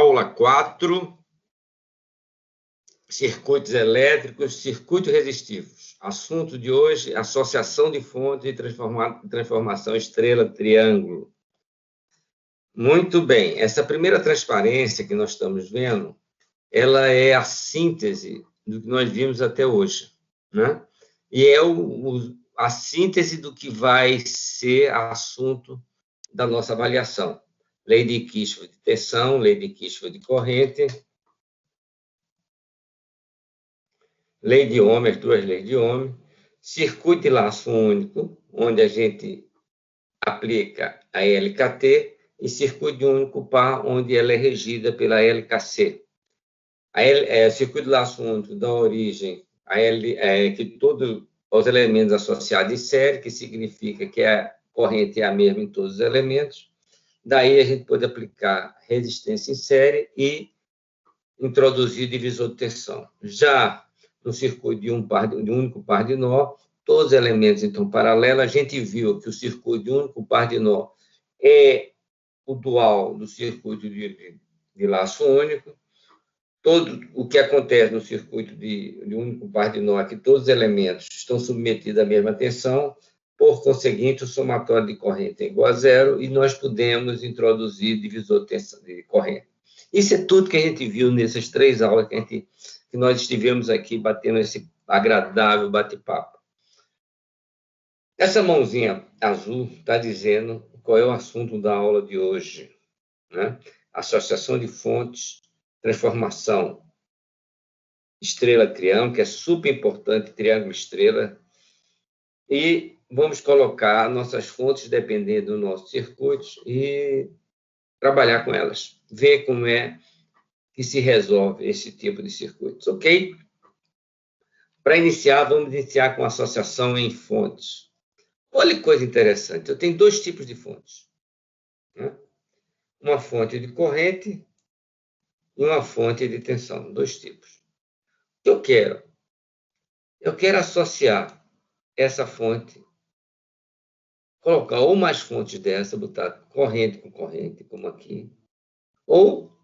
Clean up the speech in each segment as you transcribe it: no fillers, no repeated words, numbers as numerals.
Aula 4, circuitos elétricos, circuitos resistivos. Assunto de hoje, associação de fontes e transformação estrela-triângulo. Muito bem, essa primeira transparência que nós estamos vendo, ela é a síntese do que nós vimos até hoje, né? E é a síntese do que vai ser assunto da nossa avaliação. Lei de Kirchhoff de tensão, lei de Kirchhoff de corrente, lei de Ohm, as duas leis de Ohm, circuito de laço único, onde a gente aplica a LKT, e circuito de único par, onde ela é regida pela LKC. Circuito de laço único dá origem a que todos os elementos associados em série, que significa que a corrente é a mesma em todos os elementos. Daí a gente pode aplicar resistência em série e introduzir divisor de tensão. Já no circuito de um único par de nó, todos os elementos estão paralelos. A gente viu que o circuito de único par de nó é o dual do circuito de laço único. Todo o que acontece no circuito de único par de nó é que todos os elementos estão submetidos à mesma tensão. Por conseguinte, o somatório de corrente é igual a zero e nós podemos introduzir divisor de tensão de corrente. Isso é tudo que a gente viu nessas 3 aulas que nós estivemos aqui batendo esse agradável bate-papo. Essa mãozinha azul está dizendo qual é o assunto da aula de hoje, né? Associação de fontes, transformação estrela-triângulo, que é super importante, triângulo-estrela, e vamos colocar nossas fontes dependendo dos nossos circuitos e trabalhar com elas, ver como é que se resolve esse tipo de circuitos, ok? Para iniciar, vamos iniciar com associação em fontes. Olha que coisa interessante, eu tenho 2 tipos de fontes, né? Uma fonte de corrente e uma fonte de tensão, 2 tipos. O que eu quero? Eu quero associar essa fonte, colocar ou mais fontes dessa, botar corrente com corrente, como aqui, ou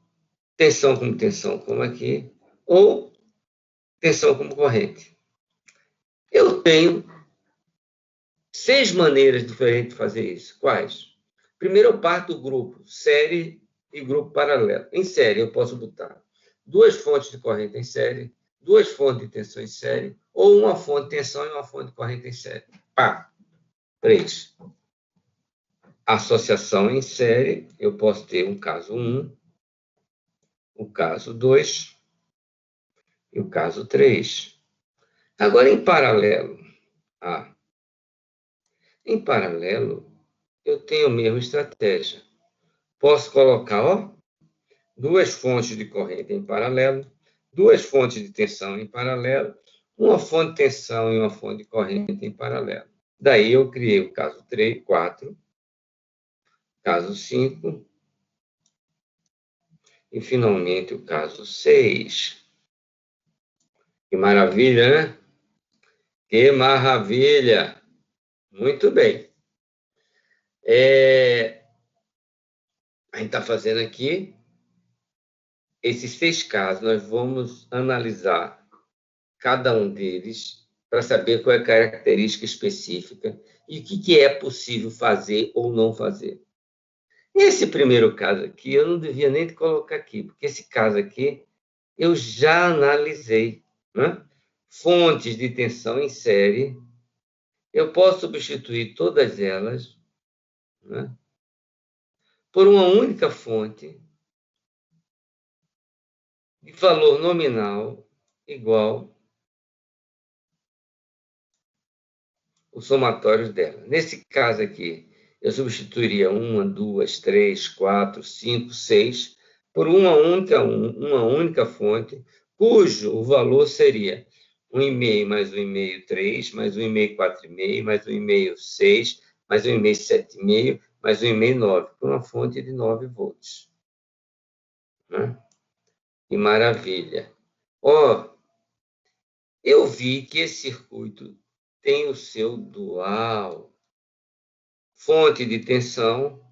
tensão como tensão, como aqui, ou tensão como corrente. Eu tenho 6 maneiras diferentes de fazer isso. Quais? Primeiro, eu parto do grupo série e grupo paralelo. Em série, eu posso botar 2 fontes de corrente em série, 2 fontes de tensão em série, ou uma fonte de tensão e uma fonte de corrente em série. Pá! 3. Associação em série, eu posso ter um caso 1, o caso 2 e o caso 3. Agora, em paralelo, em paralelo, eu tenho a mesma estratégia. Posso colocar 2 fontes de corrente em paralelo, 2 fontes de tensão em paralelo, uma fonte de tensão e uma fonte de corrente em paralelo. Daí eu criei o caso 3, 4, caso 5 e, finalmente, o caso 6. Que maravilha, né? Que maravilha! Muito bem. A gente está fazendo aqui esses 6 casos. Nós vamos analisar cada um deles para saber qual é a característica específica e o que é possível fazer ou não fazer. Esse primeiro caso aqui, eu não devia nem colocar aqui, porque esse caso aqui eu já analisei, né? Fontes de tensão em série, eu posso substituir todas elas, né, por uma única fonte de valor nominal igual os somatórios dela. Nesse caso aqui, eu substituiria 1, 2, 3, 4, 5, 6 por uma única fonte, cujo o valor seria 1,5 mais 1,5, 3, mais 1,5, 4,5, mais 1,5, 6, mais 1,5, 7,5, mais 1,5, 9, por uma fonte de 9 volts. Né? Que maravilha! Eu vi que esse circuito tem o seu dual. Fonte de tensão,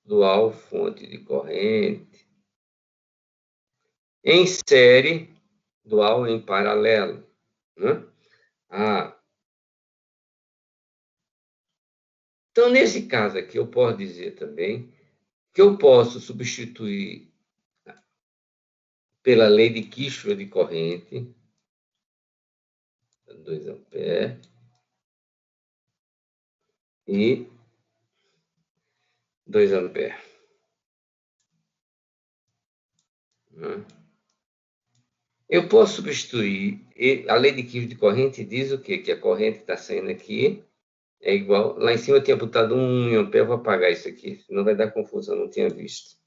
dual, fonte de corrente. Em série, dual em paralelo. Né? Então, nesse caso aqui, eu posso dizer também que eu posso substituir pela lei de Kirchhoff de corrente, 2 amperes, e 2 amperes. Né? Eu posso substituir, a lei de Kirchhoff de corrente diz o quê? Que a corrente que está saindo aqui é igual, lá em cima eu tinha botado 1 ampere, eu vou apagar isso aqui, senão vai dar confusão, eu não tinha visto.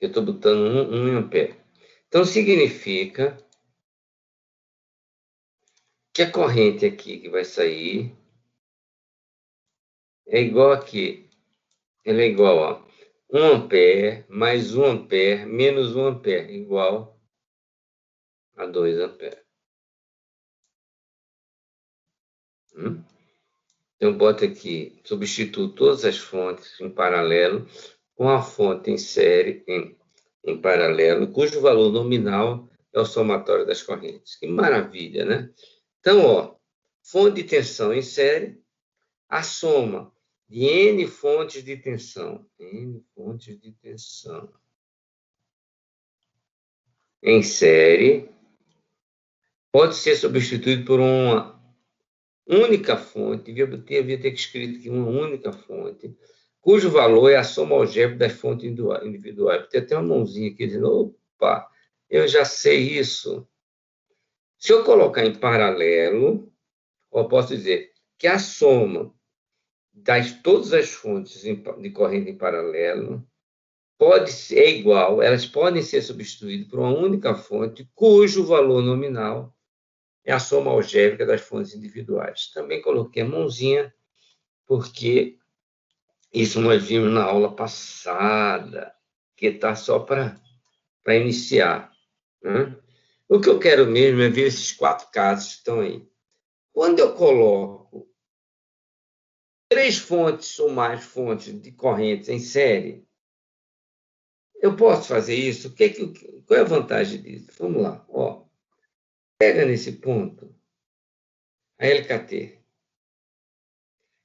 Eu estou botando 1 ampere. Então, significa que a corrente aqui que vai sair é igual aqui. Ela é igual a 1 ampere mais 1 ampere menos 1 ampere, igual a 2 amperes. Então, bota aqui, substituo todas as fontes em paralelo com a fonte em série em paralelo, cujo valor nominal é o somatório das correntes. Que maravilha, né? Então, ó, fonte de tensão em série, a soma de N fontes de tensão, em série, pode ser substituído por uma única fonte, devia ter escrito aqui uma única fonte, cujo valor é a soma algébrica das fontes individuais. Tem até uma mãozinha aqui dizendo, opa, eu já sei isso. Se eu colocar em paralelo, eu posso dizer que a soma das todas as fontes de corrente em paralelo pode ser igual, elas podem ser substituídas por uma única fonte, cujo valor nominal é a soma algébrica das fontes individuais. Também coloquei a mãozinha, porque isso nós vimos na aula passada, que está só para iniciar. Né? O que eu quero mesmo é ver esses 4 casos que estão aí. Quando eu coloco 3 fontes ou mais fontes de correntes em série, eu posso fazer isso? Qual é a vantagem disso? Vamos lá. Ó, pega nesse ponto a LKT.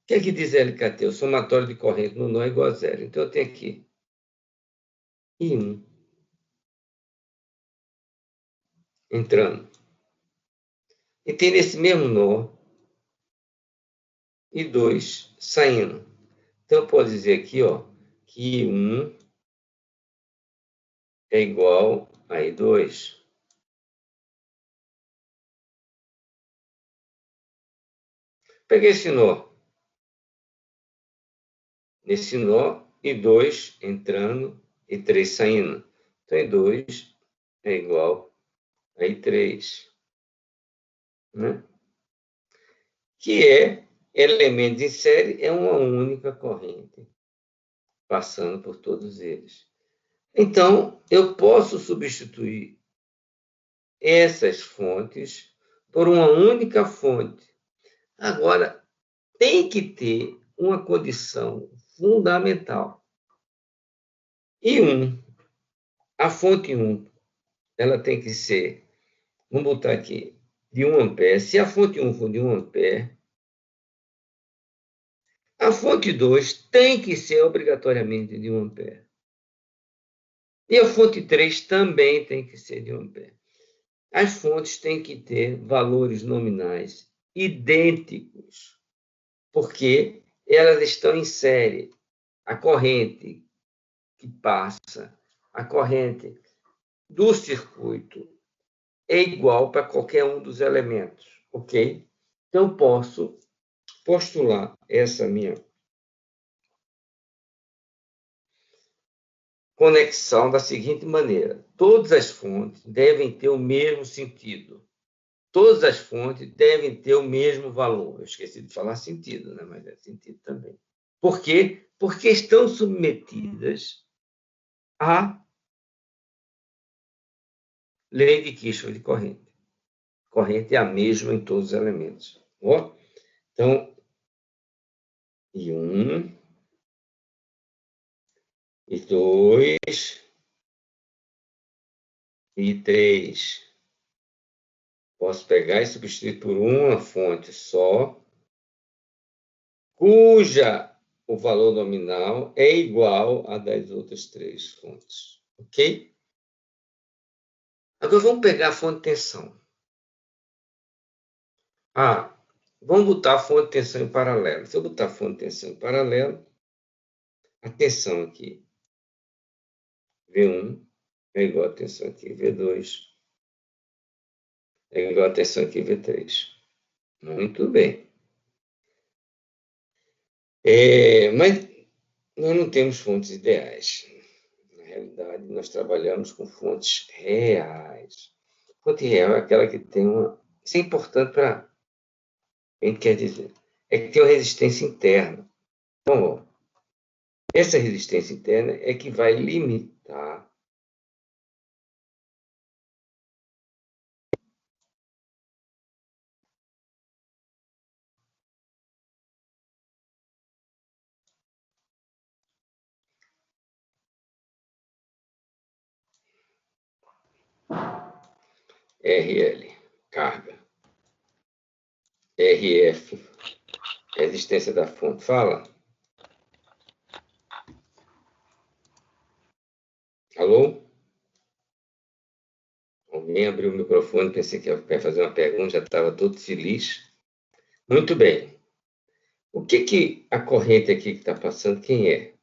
O que diz a LKT? O somatório de corrente no nó é igual a zero. Então, eu tenho aqui I1 entrando. E tem nesse mesmo nó I2 saindo. Então, eu posso dizer aqui, ó, que I1 é igual a I2. Peguei esse nó. Nesse nó, I2 entrando e 3 saindo. Então, I2 é igual a I3. Né? Que é elementos em série, é uma única corrente, passando por todos eles. Então, eu posso substituir essas fontes por uma única fonte. Agora, tem que ter uma condição fundamental. E a fonte 1, ela tem que ser, vamos botar aqui, de 1 ampere. Se a fonte 1 for de 1 ampere, a fonte 2 tem que ser obrigatoriamente de 1 ampere. E a fonte 3 também tem que ser de 1 ampere. As fontes têm que ter valores nominais idênticos, porque elas estão em série. A corrente que passa, a corrente do circuito é igual para qualquer um dos elementos, ok? Então, posso postular essa minha conexão da seguinte maneira: todas as fontes devem ter o mesmo sentido. Todas as fontes devem ter o mesmo valor. Eu esqueci de falar sentido, né? Mas é sentido também. Por quê? Porque estão submetidas à lei de Kirchhoff de corrente. Corrente é a mesma em todos os elementos. Ó? Então, e 1, e 2, e 3. Posso pegar e substituir por uma fonte só, cuja o valor nominal é igual a das outras 3 fontes. Ok? Agora vamos pegar a fonte de tensão. Vamos botar a fonte de tensão em paralelo. Se eu botar a fonte de tensão em paralelo, a tensão aqui, V1, é igual a tensão aqui, V2, é igual a tensão aqui, V3. Muito bem. Mas nós não temos fontes ideais. Na realidade, nós trabalhamos com fontes reais. Fonte real é aquela que tem uma... Isso é importante para... O que a gente quer dizer? É que tem uma resistência interna. Então, essa resistência interna é que vai limitar RL, carga. RF, resistência da fonte. Fala. Alô? Alguém abriu o microfone, pensei que ia fazer uma pergunta, já estava todo feliz. Muito bem. O que a corrente aqui que está passando, quem é?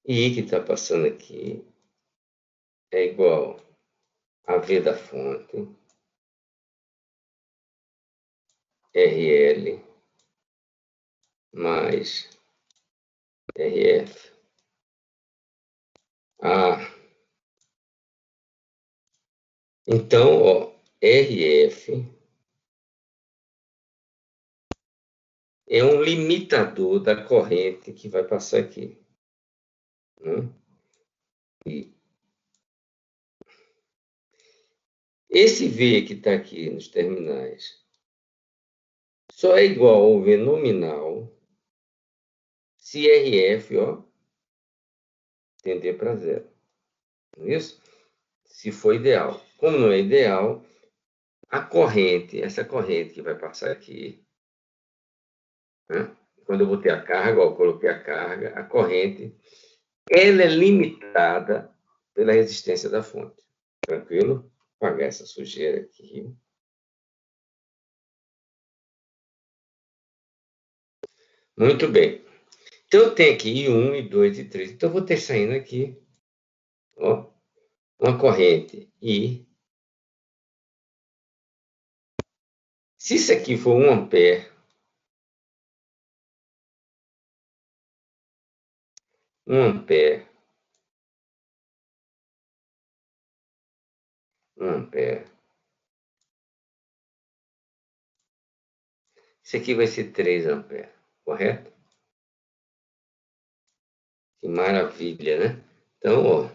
I que está passando aqui é igual a V da fonte, RL, mais RF. Então, ó, RF é um limitador da corrente que vai passar aqui. Né? E esse V que está aqui nos terminais só é igual ao V nominal se RF, ó, tender para zero. Não é isso? Se for ideal. Como não é ideal, a corrente, essa corrente que vai passar aqui, né? Quando eu botei a carga, ó, eu coloquei a carga, a corrente, ela é limitada pela resistência da fonte. Tranquilo? Vou apagar essa sujeira aqui. Muito bem. Então, eu tenho aqui I1, I2 e 3. Então, eu vou ter saindo aqui, ó, uma corrente I. Se isso aqui for 1 ampere, 1 ampere, 1 ampere. Isso aqui vai ser 3 amperes, correto? Que maravilha, né? Então, ó,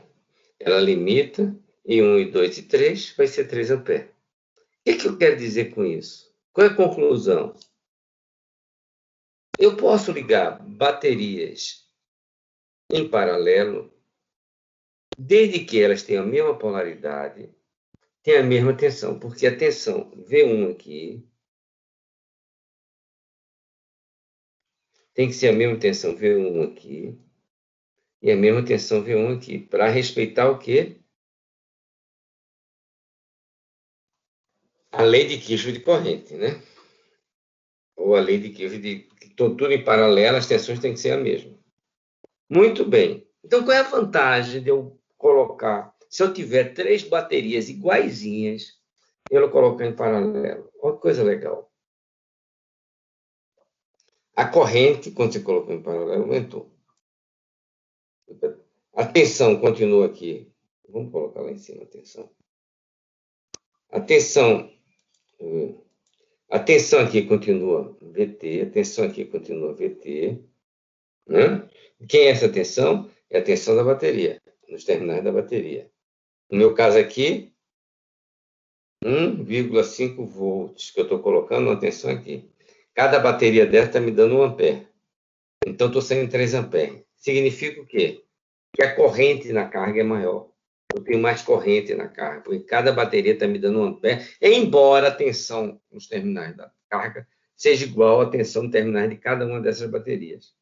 ela limita I1, I2 e 3, vai ser 3 amperes. O que eu quero dizer com isso? Qual é a conclusão? Eu posso ligar baterias em paralelo, desde que elas tenham a mesma polaridade, tenham a mesma tensão, porque a tensão V1 aqui tem que ser a mesma tensão V1 aqui e a mesma tensão V1 aqui, para respeitar o quê? A lei de Kirchhoff de corrente, né? Ou a lei de Kirchhoff de tudo em paralelo, as tensões têm que ser a mesma. Muito bem. Então, qual é a vantagem de eu colocar, se eu tiver 3 baterias iguaizinhas, eu colocar em paralelo? Olha que coisa legal. A corrente, quando você colocou em paralelo, aumentou. A tensão continua aqui. Vamos colocar lá em cima a tensão. A tensão aqui continua VT, a tensão aqui continua VT. Né? Quem é essa tensão? É a tensão da bateria, nos terminais da bateria. No meu caso aqui, 1,5 volts que eu estou colocando, atenção aqui. Cada bateria dessa está me dando 1 ampere. Então, estou saindo 3 amperes. Significa o quê? Que a corrente na carga é maior. Eu tenho mais corrente na carga, porque cada bateria está me dando 1 ampere, embora a tensão nos terminais da carga seja igual à tensão nos terminais de cada uma dessas baterias.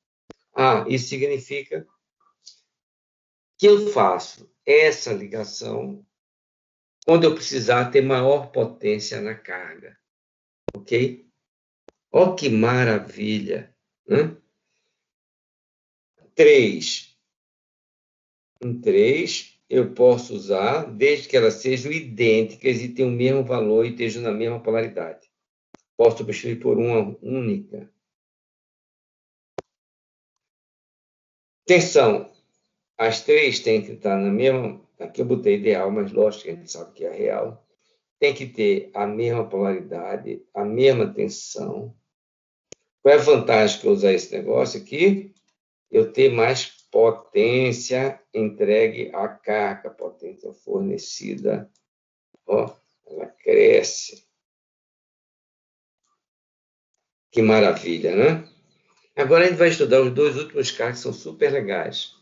Isso significa que eu faço essa ligação quando eu precisar ter maior potência na carga. Ok? Ó, que maravilha! Né? 3. Em 3, eu posso usar desde que elas sejam idênticas e tenham o mesmo valor e estejam na mesma polaridade. Posso substituir por uma única. Tensão. As 3 têm que estar na mesma... Aqui eu botei ideal, mas lógico que a gente sabe que é real. Tem que ter a mesma polaridade, a mesma tensão. Qual é a vantagem que eu usar esse negócio aqui? Eu ter mais potência entregue à carga, potência fornecida. Ó, ela cresce. Que maravilha, né? Agora a gente vai estudar os 2 últimos carros que são super legais.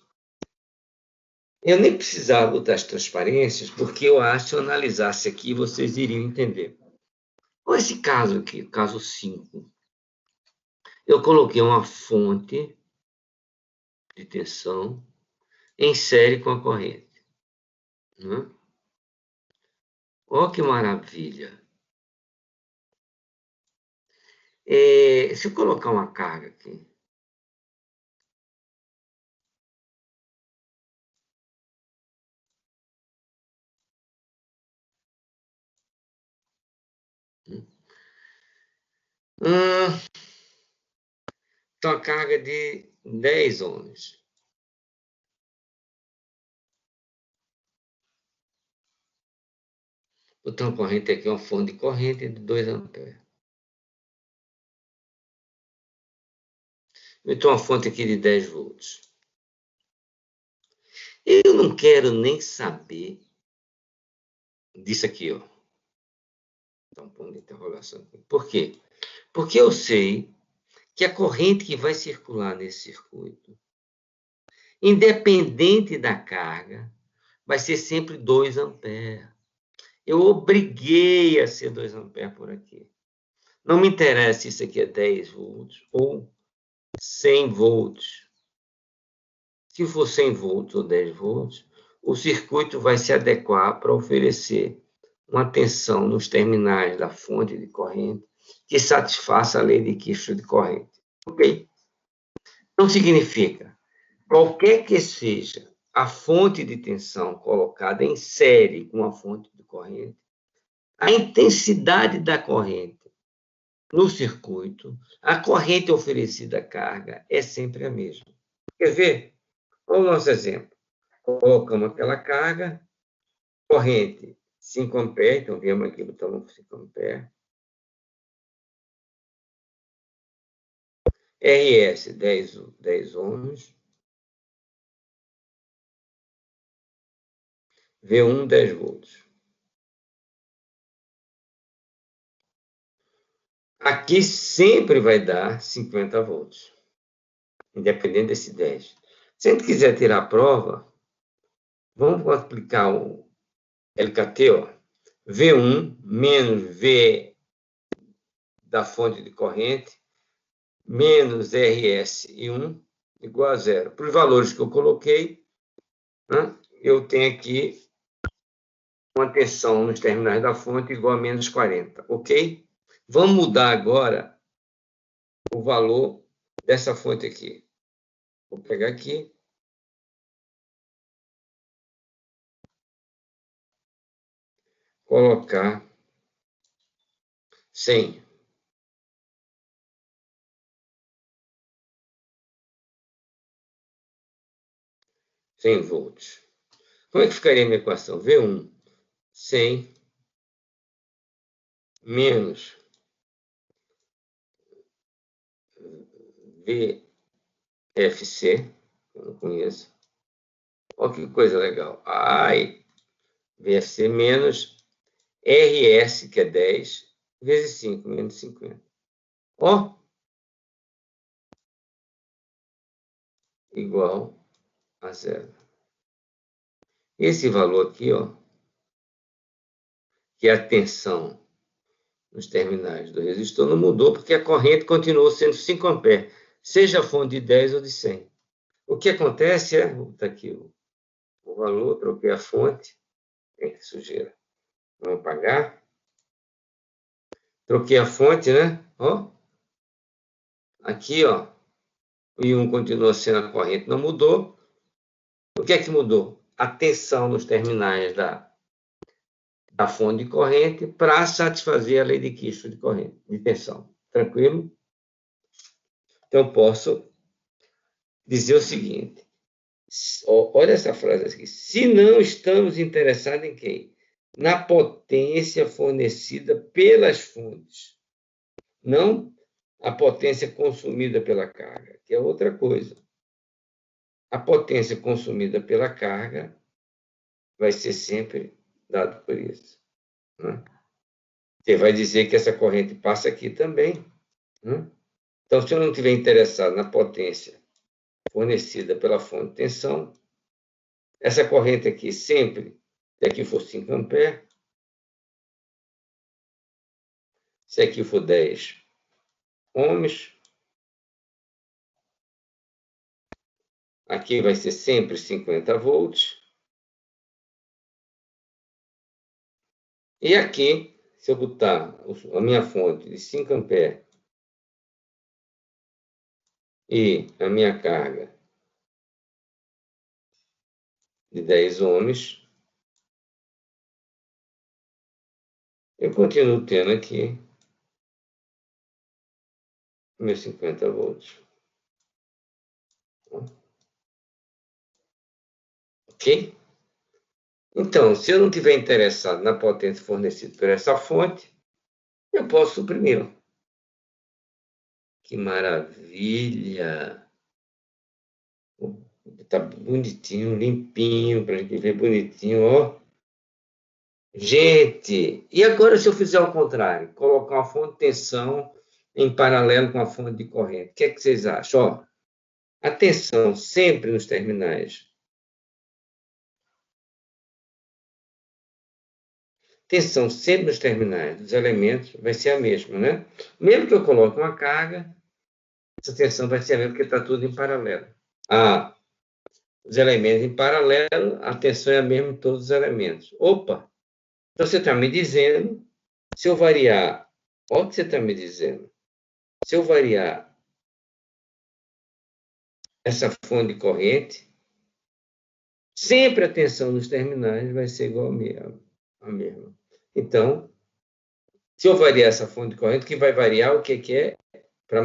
Eu nem precisava botar as transparências, porque eu acho que se eu analisasse aqui, vocês iriam entender. Olha esse caso aqui, caso 5. Eu coloquei uma fonte de tensão em série com a corrente. Né? Olha que maravilha. Se eu colocar uma carga aqui, então a carga de 10 ohms. Botar uma corrente aqui, uma fonte de corrente de 2 amperes. Então uma fonte aqui de 10 volts. Eu não quero nem saber disso aqui, ó. Então, um ponto de interrogação aqui. Por quê? Porque eu sei que a corrente que vai circular nesse circuito, independente da carga, vai ser sempre 2 amperes. Eu obriguei a ser 2 amperes por aqui. Não me interessa se isso aqui é 10 volts ou 100 volts. Se for 100 volts ou 10 volts, o circuito vai se adequar para oferecer uma tensão nos terminais da fonte de corrente que satisfaça a lei de Kirchhoff de corrente. Ok? Então, significa, qualquer que seja a fonte de tensão colocada em série com a fonte de corrente, a intensidade da corrente no circuito, a corrente oferecida à carga é sempre a mesma. Quer ver? Olha o nosso exemplo. Colocamos aquela carga, corrente 5 amperes, então viemos aqui, botamos 5 amperes. RS 10 ohms. V1 10 volts. Aqui sempre vai dar 50 volts, independente desse 10. Se a gente quiser tirar a prova, vamos aplicar o LKT, ó. V1 menos V da fonte de corrente, menos RS1 igual a zero. Para os valores que eu coloquei, né, eu tenho aqui uma tensão nos terminais da fonte igual a menos 40, ok? Vamos mudar agora o valor dessa fonte aqui. Vou pegar aqui. Colocar 100. 100 volts. Como é que ficaria a minha equação? V1, 100 menos VFC, eu não conheço. Olha que coisa legal. VFC menos RS, que é 10, vezes 5, menos 50. Ó, igual a zero. Esse valor aqui, ó, que é a tensão nos terminais do resistor, não mudou, porque a corrente continuou sendo 5 amperes, seja a fonte de 10 ou de 100. O que acontece é, vou botar aqui o valor, troquei a fonte, sujeira, vamos apagar, troquei a fonte, né? Ó, aqui, ó, o I1 continua sendo a corrente, não mudou. O que é que mudou? A tensão nos terminais da fonte de corrente para satisfazer a lei de Kirchhoff de corrente, de tensão. Tranquilo? Então, posso dizer o seguinte, olha essa frase aqui, se não estamos interessados em quem? Na potência fornecida pelas fontes, não a potência consumida pela carga, que é outra coisa. A potência consumida pela carga vai ser sempre dado por isso. Né? Você vai dizer que essa corrente passa aqui também. Né? Então, se eu não estiver interessado na potência fornecida pela fonte de tensão, essa corrente aqui sempre, se aqui for 5 amperes, se aqui for 10 ohms, aqui vai ser sempre 50 volts. E aqui, se eu botar a minha fonte de 5 amperes e a minha carga de 10 ohms, eu continuo tendo aqui meus 50 volts. Ok? Então, se eu não estiver interessado na potência fornecida por essa fonte, eu posso suprimi-la. Que maravilha! Tá bonitinho, limpinho, para a gente ver bonitinho, ó. Gente, e agora se eu fizer o contrário? Colocar uma fonte de tensão em paralelo com a fonte de corrente. O que é que vocês acham? Ó, a tensão sempre nos terminais. Tensão sempre nos terminais dos elementos vai ser a mesma, né? Mesmo que eu coloque uma carga, essa tensão vai ser a mesma, porque está tudo em paralelo. Os elementos em paralelo, a tensão é a mesma em todos os elementos. Opa! Então você está me dizendo, se eu variar, olha o que você está me dizendo, se eu variar essa fonte de corrente, sempre a tensão nos terminais vai ser igual a mesma. Então, se eu variar essa fonte de corrente, o que vai variar, o que é? Para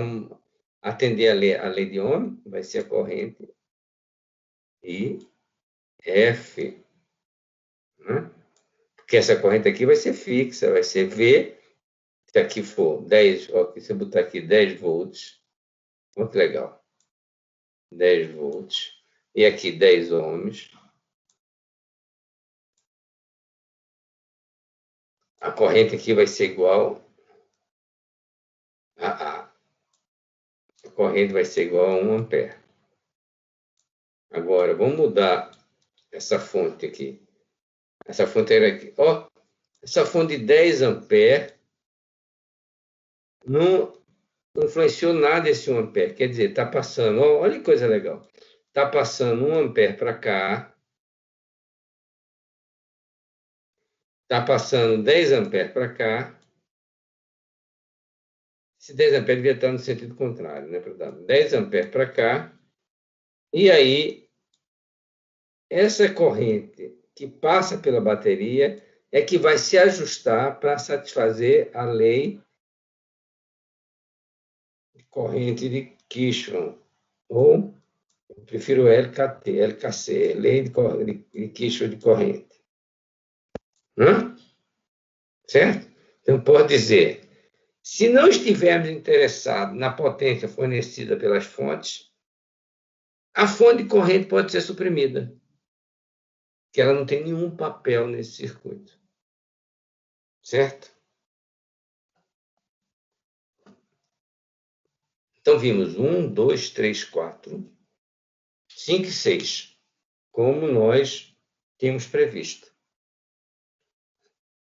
atender a lei de Ohm, vai ser a corrente IF. Né? Porque essa corrente aqui vai ser fixa, vai ser V. Se aqui for 10, ó, se eu botar aqui 10 volts, olha que legal. 10 volts. E aqui 10 ohms. A corrente aqui vai ser igual a corrente vai ser igual a 1 ampere. Agora, vamos mudar essa fonte aqui. Essa fonte era aqui. Ó, essa fonte de 10 amperes não influenciou nada esse 1 ampere. Quer dizer, está passando, ó, olha que coisa legal. Está passando 1 ampere para cá. Está passando 10 amperes para cá. Esse 10 amperes devia estar no sentido contrário, né? 10 amperes para cá. E aí, essa corrente que passa pela bateria é que vai se ajustar para satisfazer a lei de corrente de Kirchhoff, ou eu prefiro LKC, lei de Kirchhoff de corrente. Hã? Certo? Então, pode dizer, se não estivermos interessados na potência fornecida pelas fontes, a fonte de corrente pode ser suprimida, que ela não tem nenhum papel nesse circuito. certo? Então, vimos 1, 2, 3, 4, 5 e 6, como nós tínhamos previsto.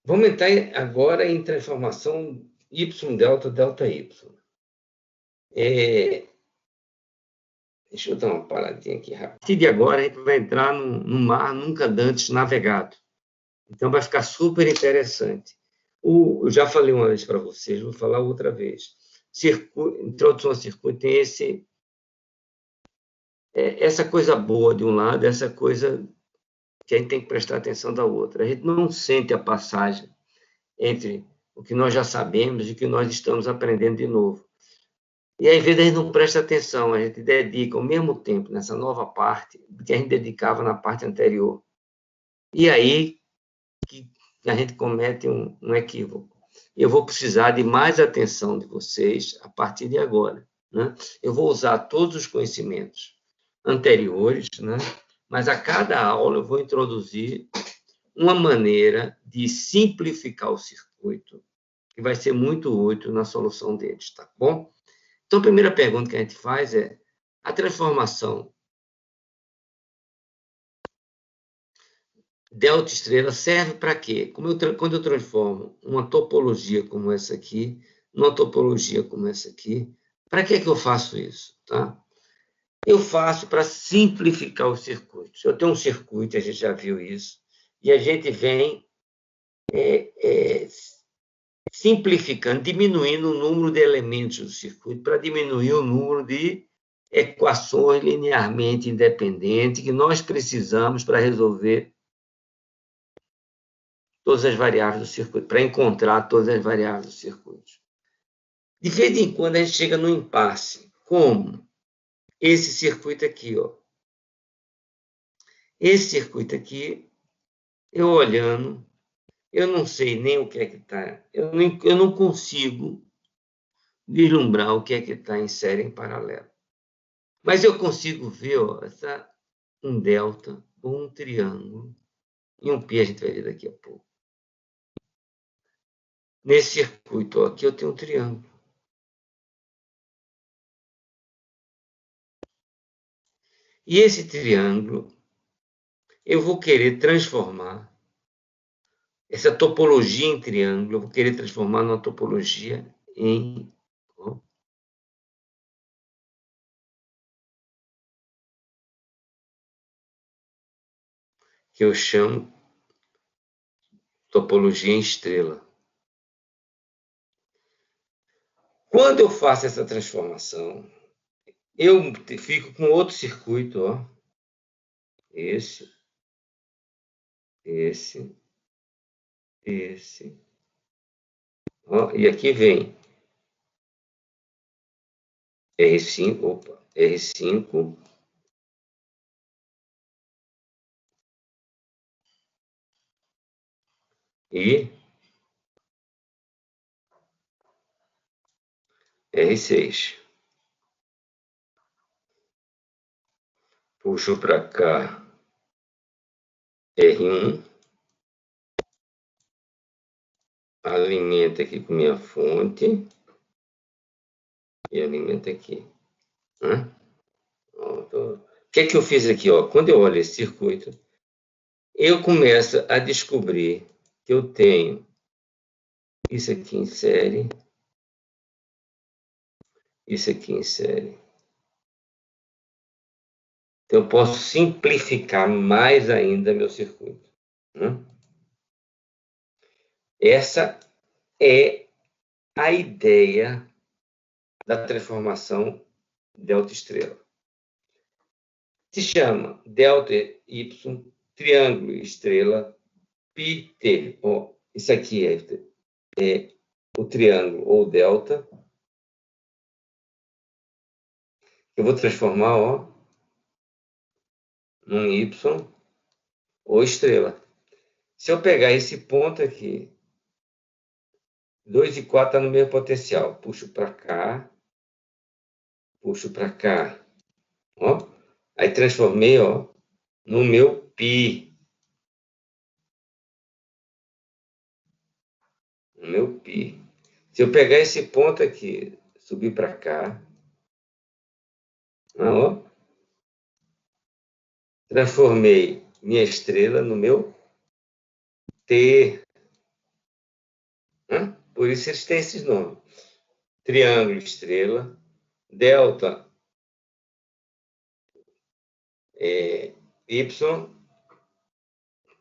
Vamos entrar agora em transformação y delta, delta y. Deixa eu dar uma paradinha aqui rápido. A partir de agora, a gente vai entrar num mar nunca antes navegado. Então, vai ficar super interessante. Eu já falei uma vez para vocês, vou falar outra vez. Introdução ao circuito tem essa coisa boa de um lado, essa coisa que a gente tem que prestar atenção da outra. A gente não sente a passagem entre o que nós já sabemos e o que nós estamos aprendendo de novo. E às vezes a gente não presta atenção, a gente dedica o mesmo tempo nessa nova parte que a gente dedicava na parte anterior. E aí que a gente comete um equívoco. Eu vou precisar de mais atenção de vocês a partir de agora, né? Eu vou usar todos os conhecimentos anteriores, né? Mas a cada aula eu vou introduzir uma maneira de simplificar o circuito, que vai ser muito útil na solução deles, tá bom? Então, a primeira pergunta que a gente faz é: a transformação delta estrela serve para quê? Quando eu transformo uma topologia como essa aqui, numa topologia como essa aqui, para que eu faço isso? Tá? Eu faço para simplificar os circuitos. Eu tenho um circuito, a gente já viu isso, e a gente vem simplificando, diminuindo o número de elementos do circuito para diminuir o número de equações linearmente independentes que nós precisamos para resolver todas as variáveis do circuito, para encontrar todas as variáveis do circuito. De vez em quando a gente chega no impasse, como esse circuito aqui, ó. Esse circuito aqui, eu olhando, eu não sei nem o que é que está, eu não consigo vislumbrar o que é que está em série em paralelo. Mas eu consigo ver, ó, um delta, um triângulo, e um pi a gente vai ver daqui a pouco. Nesse circuito ó, aqui eu tenho um triângulo. E esse triângulo, eu vou querer transformar essa topologia em triângulo, eu vou querer transformar numa topologia em... Ó, que eu chamo topologia em estrela. Quando eu faço essa transformação, eu fico com outro circuito, ó. Esse. Ó, e aqui vem R5, e R6. Puxo para cá R1, alimenta aqui com minha fonte e alimenta aqui. Né? O que é que eu fiz aqui? Ó? Quando eu olho esse circuito, eu começo a descobrir que eu tenho isso aqui em série, isso aqui em série. Então, eu posso simplificar mais ainda meu circuito. Né? Essa é a ideia da transformação delta-estrela. Se chama delta y, triângulo estrela, πt. Ó, isso aqui é o triângulo ou delta. Eu vou transformar ó, num y ou estrela. Se eu pegar esse ponto aqui, 2 e 4 está no mesmo potencial. Puxo para cá, puxo para cá. Ó. Aí transformei ó, no meu π. no meu π. Se eu pegar esse ponto aqui, subir para cá, ó, transformei minha estrela no meu T. Por isso eles têm esses nomes. Triângulo, estrela, delta, Y,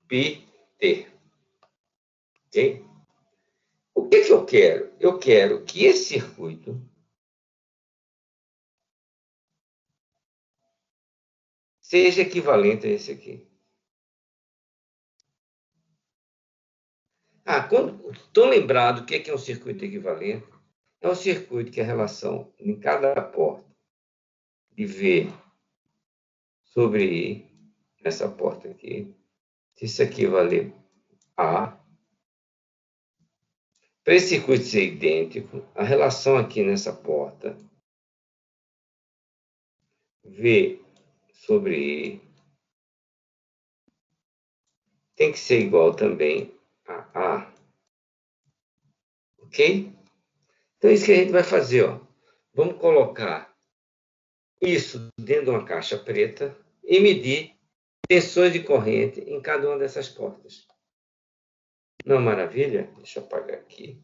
π, T. Ok? O que eu quero? Eu quero que esse circuito seja equivalente a esse aqui. Estão lembrados o que é um circuito equivalente? É um circuito que a relação em cada porta de V sobre I, essa porta aqui, se isso aqui valer A, para esse circuito ser idêntico, a relação aqui nessa porta, V sobre I, tem que ser igual também a A. Ok? Então, é isso que a gente vai fazer. Ó. Vamos colocar isso dentro de uma caixa preta e medir tensões de corrente em cada uma dessas portas. Não é maravilha? Deixa eu apagar aqui.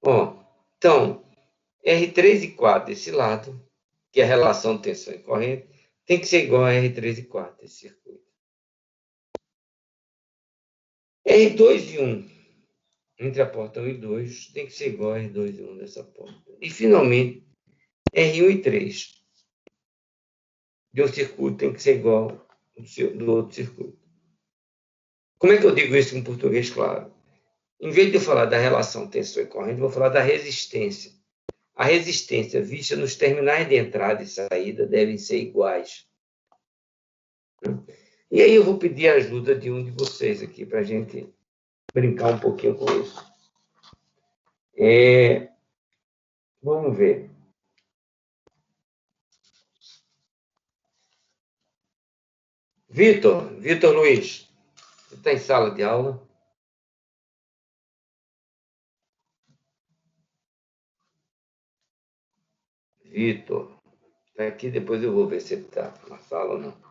Ó, então, R3 e 4 desse lado, que é a relação tensão e corrente, tem que ser igual a R3 e 4 desse circuito. R2 e 1 entre a porta 1 e 2 tem que ser igual a R2 e 1 dessa porta. E, finalmente, R1 e 3 de um circuito tem que ser igual do outro circuito. Como é que eu digo isso em português claro? Em vez de eu falar da relação tensão e corrente, eu vou falar da resistência. A resistência vista nos terminais de entrada e saída devem ser iguais. E aí eu vou pedir a ajuda de um de vocês aqui para a gente brincar um pouquinho com isso. Vamos ver. Vitor Luiz, você está em sala de aula? Vitor, está aqui, depois eu vou ver se ele está na sala ou não.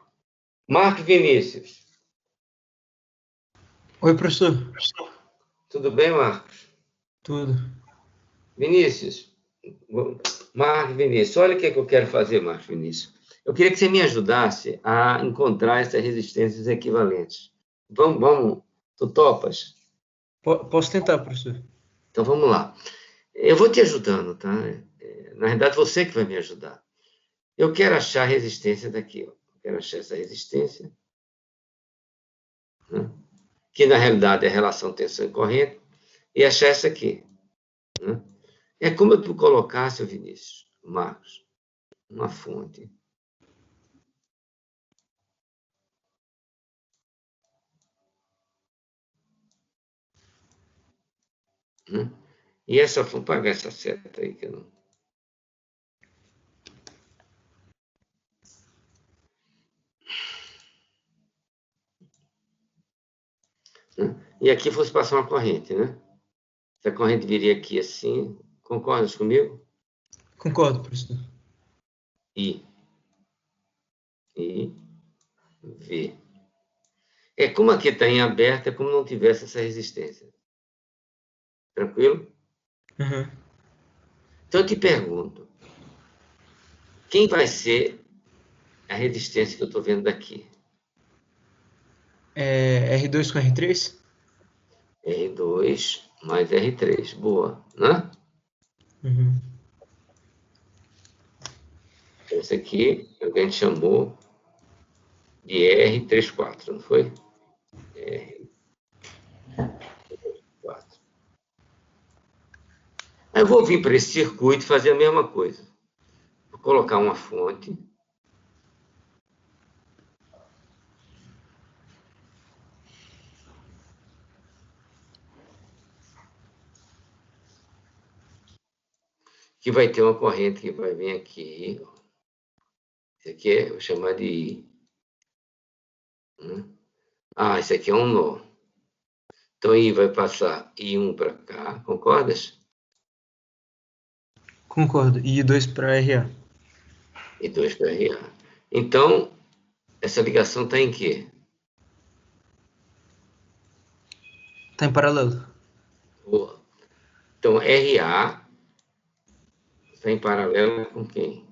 Marcos Vinícius. Oi, professor. Tudo bem, Marcos? Tudo. Marcos Vinícius, olha o que eu quero fazer, Marcos Vinícius. Eu queria que você me ajudasse a encontrar essas resistências equivalentes. Vamos, tu topas? Posso tentar, professor. Então vamos lá. Eu vou te ajudando, tá? Na verdade, você que vai me ajudar. Eu quero achar a resistência daqui. Ó. Eu quero achar essa resistência, né? Que na realidade é a relação tensão e corrente, e achar essa aqui. Né? É como eu colocasse, o Vinícius, Marcos, uma fonte. Né? E essa, vou pagar essa seta aí que eu não. Né? E aqui fosse passar uma corrente, né? Essa corrente viria aqui assim. Concordas comigo? Concordo, professor. I. V. Como aqui está em aberto, é como não tivesse essa resistência. Tranquilo? Uhum. Então eu te pergunto, quem vai ser a resistência que eu estou vendo daqui? R2 com R3? R2 mais R3. Boa, né? Uhum. Esse aqui a gente chamou de R34, não foi? R4. Aí eu vou vir para esse circuito e fazer a mesma coisa. Vou colocar uma fonte. Que vai ter uma corrente que vai vir aqui. Esse aqui eu vou chamar de I. Esse aqui é um nó. Então, aí vai passar I1 para cá, concordas? Concordo. E 2 para RA. E 2 para RA. Então, essa ligação está em quê? Tá em paralelo. Boa. Então, RA está em paralelo com quem?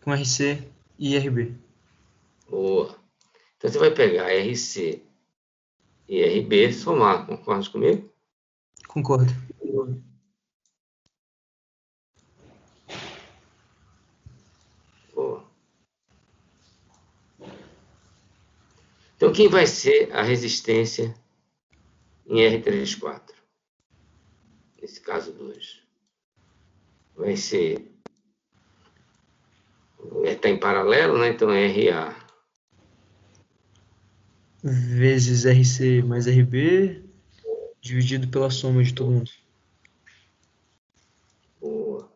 Com RC e RB. Boa. Então, você vai pegar RC e RB, somar, concorda comigo? Concordo. Boa. Então, quem vai ser a resistência em R34? Nesse caso 2. Vai ser... Está em paralelo, né? Então, é RA Vezes RC mais RB, dividido pela soma de todo mundo. Boa.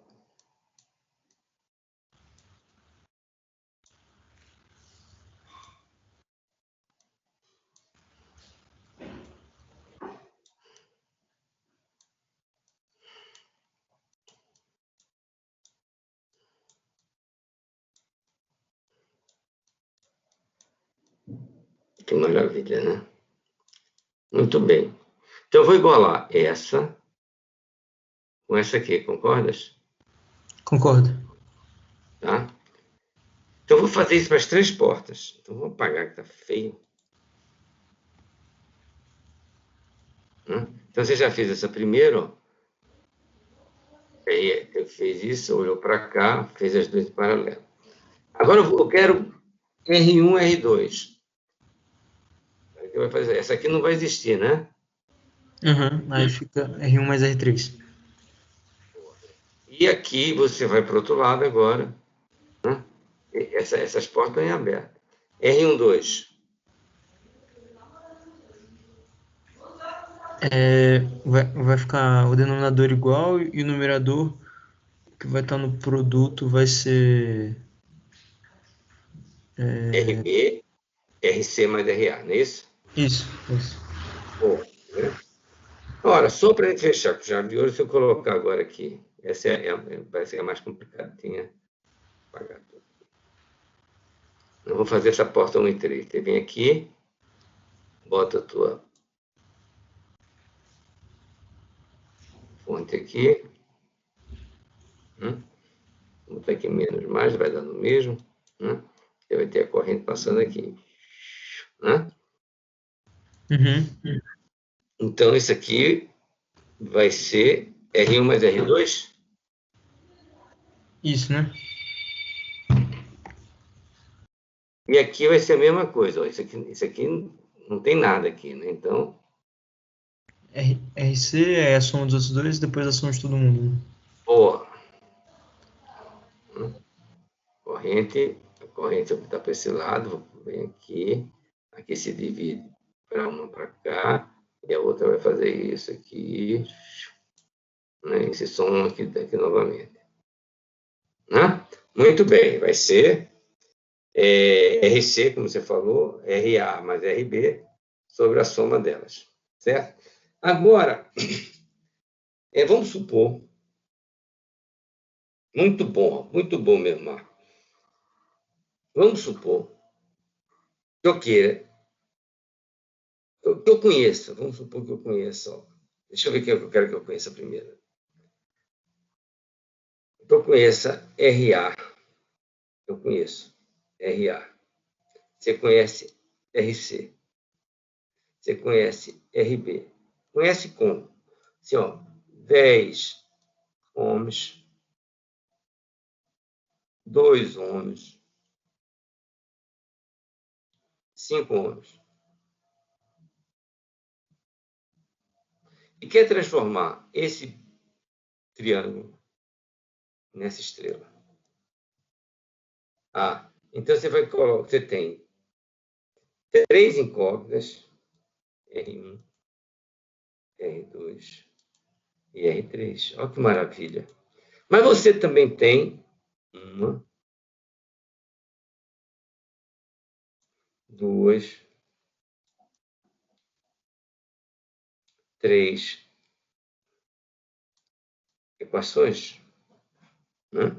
Que maravilha, né? Muito bem. Então, eu vou igualar essa com essa aqui, concordas? Concordo. Tá? Então, eu vou fazer isso para as 3 portas. Então, vou apagar que está feio. Né? Então, você já fez essa primeira, ó. Aí, eu fiz isso, olhou para cá, fez as 2 em paralelo. Agora, eu quero R1, R2. Aí, você vai fazer. Essa aqui não vai existir, né? Uhum. Aí fica R1 mais R3. E aqui, você vai para o outro lado agora. Né? Essas portas estão em aberto. R1, 2. Vai ficar o denominador igual e o numerador que vai estar no produto vai ser. RB, RC mais RA, não é isso? Isso, isso. Bom, né? Ora, só para fechar com chave de ouro, se eu colocar agora aqui, essa parece que é a mais complicadinha. Apagar tudo. Eu vou fazer essa porta 1 e 3. Você vem aqui, bota a tua fonte aqui. Vou botar aqui menos mais, vai dar no mesmo. Você vai ter a corrente passando aqui. Né? Uhum. Então, isso aqui vai ser R1 mais R2? Isso, né? E aqui vai ser a mesma coisa. Ó. Isso aqui não tem nada aqui, né? Então, RC é a soma dos outros dois, depois a soma de todo mundo. Né? boa. A corrente está para esse lado, vem aqui, aqui se divide para uma para cá, e a outra vai fazer isso aqui, né? Esse som aqui novamente. Né? Muito bem, vai ser RC, como você falou, RA mais RB, sobre a soma delas, certo? Agora, vamos supor, muito bom mesmo, Marco. Vamos supor que eu queira, que eu conheça, vamos supor que eu conheça, ó. Deixa eu ver quem eu quero que eu conheça primeiro. Que eu conheça RA, eu conheço RA. Você conhece RC, você conhece RB. Conhece como? Assim, ó, 10 ohms, 2 ohms, 5 ohms. E quer transformar esse triângulo nessa estrela. Então você vai colocar, você tem 3 incógnitas, R1, R2 e R3. Olha que maravilha. Mas você também tem 1, 2, três equações, né?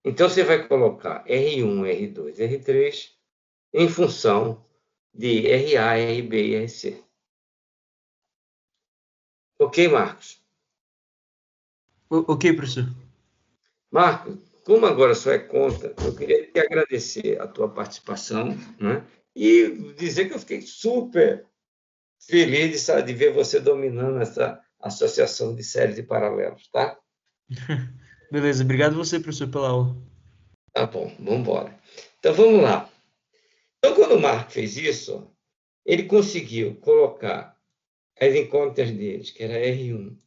Então, você vai colocar R1, R2, R3 em função de RA, RB e RC. Ok, Marcos? Ok, professor. Marcos, como agora só é conta, eu queria te agradecer a tua participação, né? E dizer que eu fiquei super feliz de ver você dominando essa associação de séries e paralelos, tá? Beleza, obrigado você, professor, pela aula. Tá bom, vamos embora. Então, vamos lá. Então, quando o Marco fez isso, ele conseguiu colocar as incógnitas deles, que era R1,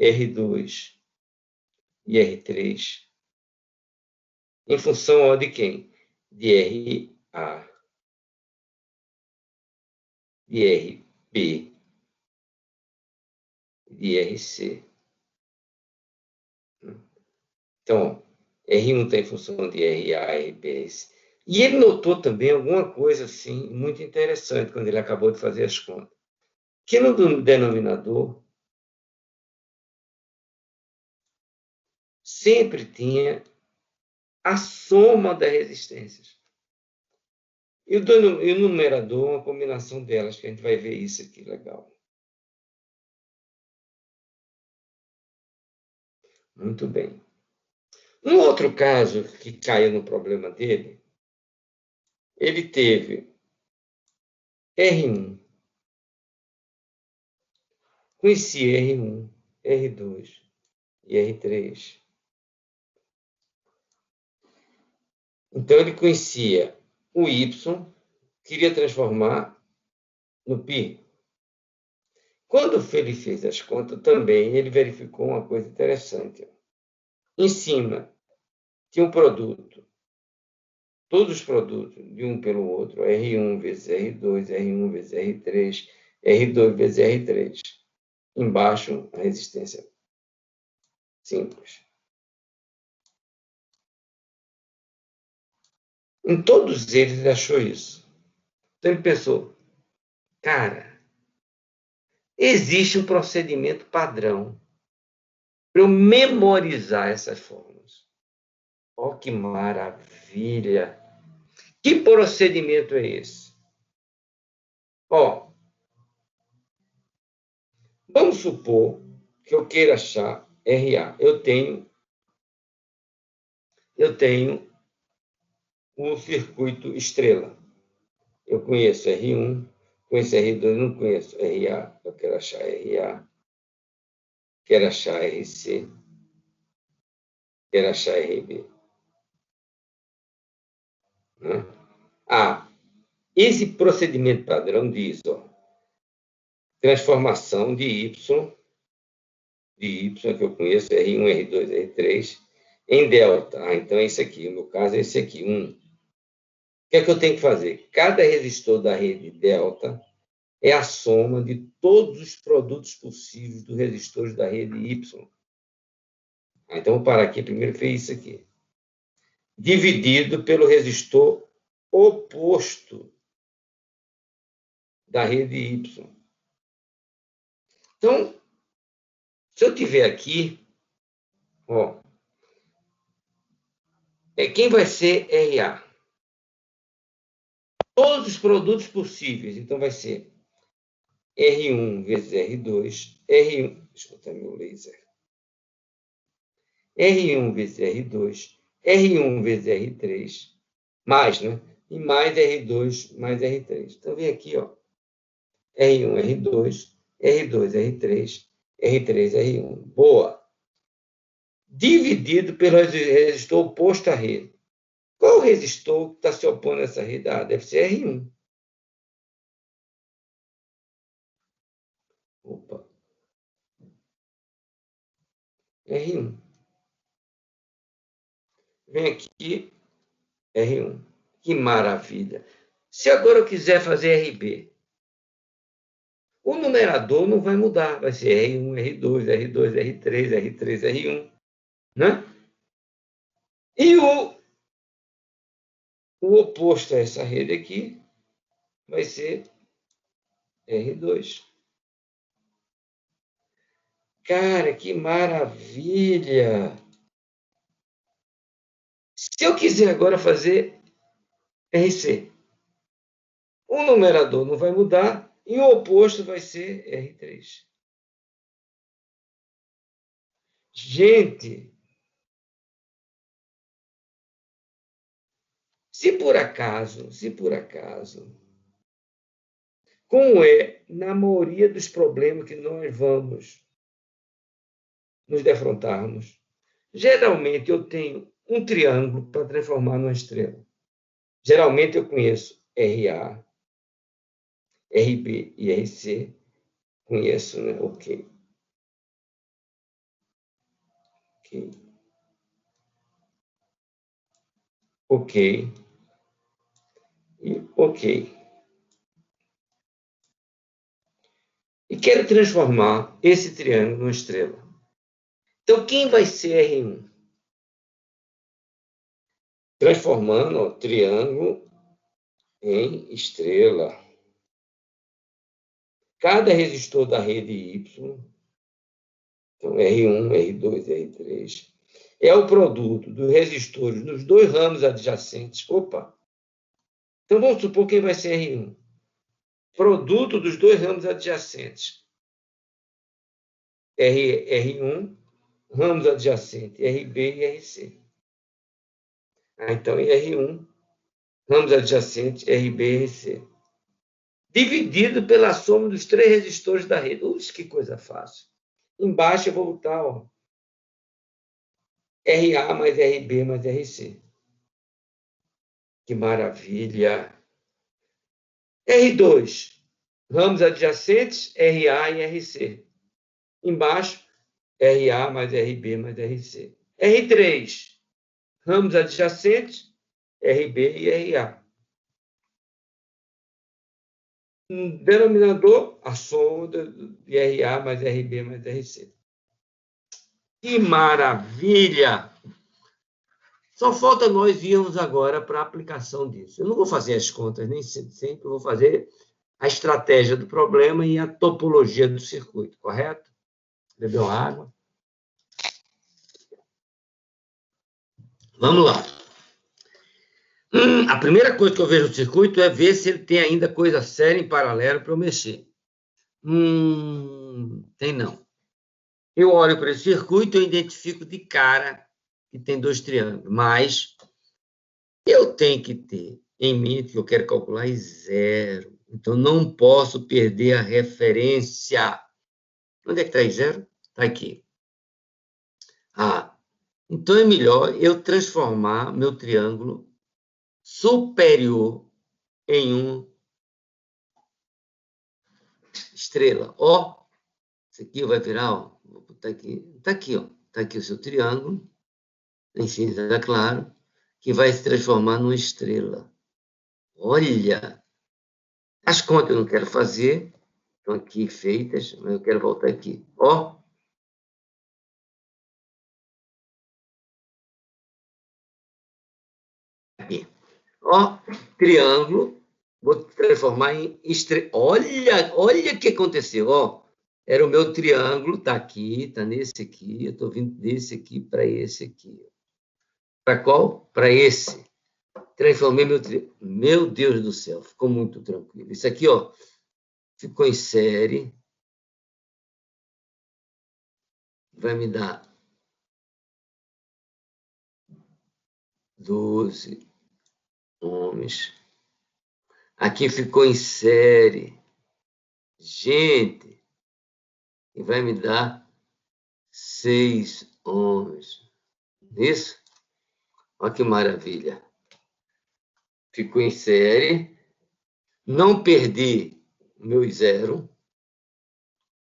R2 e R3, em função de quem? De RA, de RB, de RC. Então, R1 está em função de RA, RB, RC. E ele notou também alguma coisa assim muito interessante quando ele acabou de fazer as contas. Que no denominador sempre tinha a soma das resistências. E o numerador, uma combinação delas, que a gente vai ver isso aqui, legal. Muito bem. Um outro caso que caiu no problema dele, ele teve R1, conhecia R1, R2 e R3. Então, ele conhecia o Y, queria transformar no π. Quando ele fez as contas, também ele verificou uma coisa interessante. Em cima, tinha um produto, todos os produtos, de um pelo outro, R1 vezes R2, R1 vezes R3, R2 vezes R3. Embaixo, a resistência simples. Em todos eles, ele achou isso. Então, ele pensou, cara, existe um procedimento padrão para eu memorizar essas fórmulas. Oh, que maravilha! Que procedimento é esse? Ó, vamos supor que eu queira achar RA. Eu tenho um circuito estrela. Eu conheço R1, conheço R2, não conheço RA. Eu quero achar RA. Quero achar RC. Quero achar RB. Né? Esse procedimento padrão diz, ó, transformação de Y que eu conheço, R1, R2, R3, em delta. Então é isso aqui, no meu caso é esse aqui, 1. O que é que eu tenho que fazer? Cada resistor da rede delta é a soma de todos os produtos possíveis dos resistores da rede Y. Então, vou parar aqui, primeiro fez isso aqui. Dividido pelo resistor oposto da rede Y. Então, se eu tiver aqui, ó, quem vai ser RA? Todos os produtos possíveis. Então, vai ser R1 vezes R2, R1, deixa eu botar meu laser, R1 vezes R2, R1 vezes R3, mais, né? E mais R2 mais R3. Então, vem aqui, ó, R1, R2, R2, R3, R3, R1. Boa. Dividido pelo resistor oposto à rede. Qual o resistor que está se opondo a essa rede? Deve ser R1. Opa. R1. Vem aqui, R1. Que maravilha. Se agora eu quiser fazer RB, o numerador não vai mudar. Vai ser R1, R2, R2, R3, R3, R1. Né? E o oposto a essa rede aqui vai ser R2. Cara, que maravilha! Se eu quiser agora fazer RC, o numerador não vai mudar e o oposto vai ser R3. Gente, se por acaso, como é na maioria dos problemas que nós vamos nos defrontarmos, geralmente eu tenho um triângulo para transformar numa estrela. Geralmente eu conheço RA, RB e RC. Conheço, né? Ok. Ok. E ok. E quero transformar esse triângulo numa estrela. Então, quem vai ser R1? Transformando o triângulo em estrela. Cada resistor da rede Y, então R1, R2, R3, é o produto dos resistores nos dois ramos adjacentes. Opa! Então, vamos supor quem vai ser R1. Produto dos dois ramos adjacentes. R1, ramos adjacentes, RB e RC. Então, R1, ramos adjacentes, RB e RC. Dividido pela soma dos três resistores da rede. Que coisa fácil. Embaixo eu vou botar RA mais RB mais RC. Que maravilha! R2, ramos adjacentes, RA e RC. Embaixo, RA mais RB mais RC. R3, ramos adjacentes, RB e RA. Denominador, a soma de RA mais RB mais RC. Que maravilha! Só falta nós irmos agora para a aplicação disso. Eu não vou fazer as contas, nem sempre, eu vou fazer a estratégia do problema e a topologia do circuito, correto? Bebeu água? Vamos lá. A primeira coisa que eu vejo no circuito é ver se ele tem ainda coisa séria em paralelo para eu mexer. Tem não. Eu olho para esse circuito e identifico de cara que tem dois triângulos, mas eu tenho que ter em mente que eu quero calcular em zero. Então, não posso perder a referência. Onde é que está em zero? Está aqui. Então é melhor eu transformar meu triângulo superior em uma estrela. Isso aqui vai virar, vou botar aqui, está aqui o seu triângulo, em cinza claro, que vai se transformar numa estrela. Olha! As contas eu não quero fazer, estão aqui feitas, mas eu quero voltar aqui. Aqui. Triângulo, vou transformar em estrela. Olha o que aconteceu, Era o meu triângulo, está aqui, está nesse aqui, eu estou vindo desse aqui para esse aqui. Para qual? Para esse. Transformei meu triângulo. Meu Deus do céu, ficou muito tranquilo. Isso aqui, ficou em série. Vai me dar 12 ohms. Aqui ficou em série. Gente, e vai me dar 6 ohms. Isso? Olha que maravilha. Ficou em série. Não perdi o meu zero.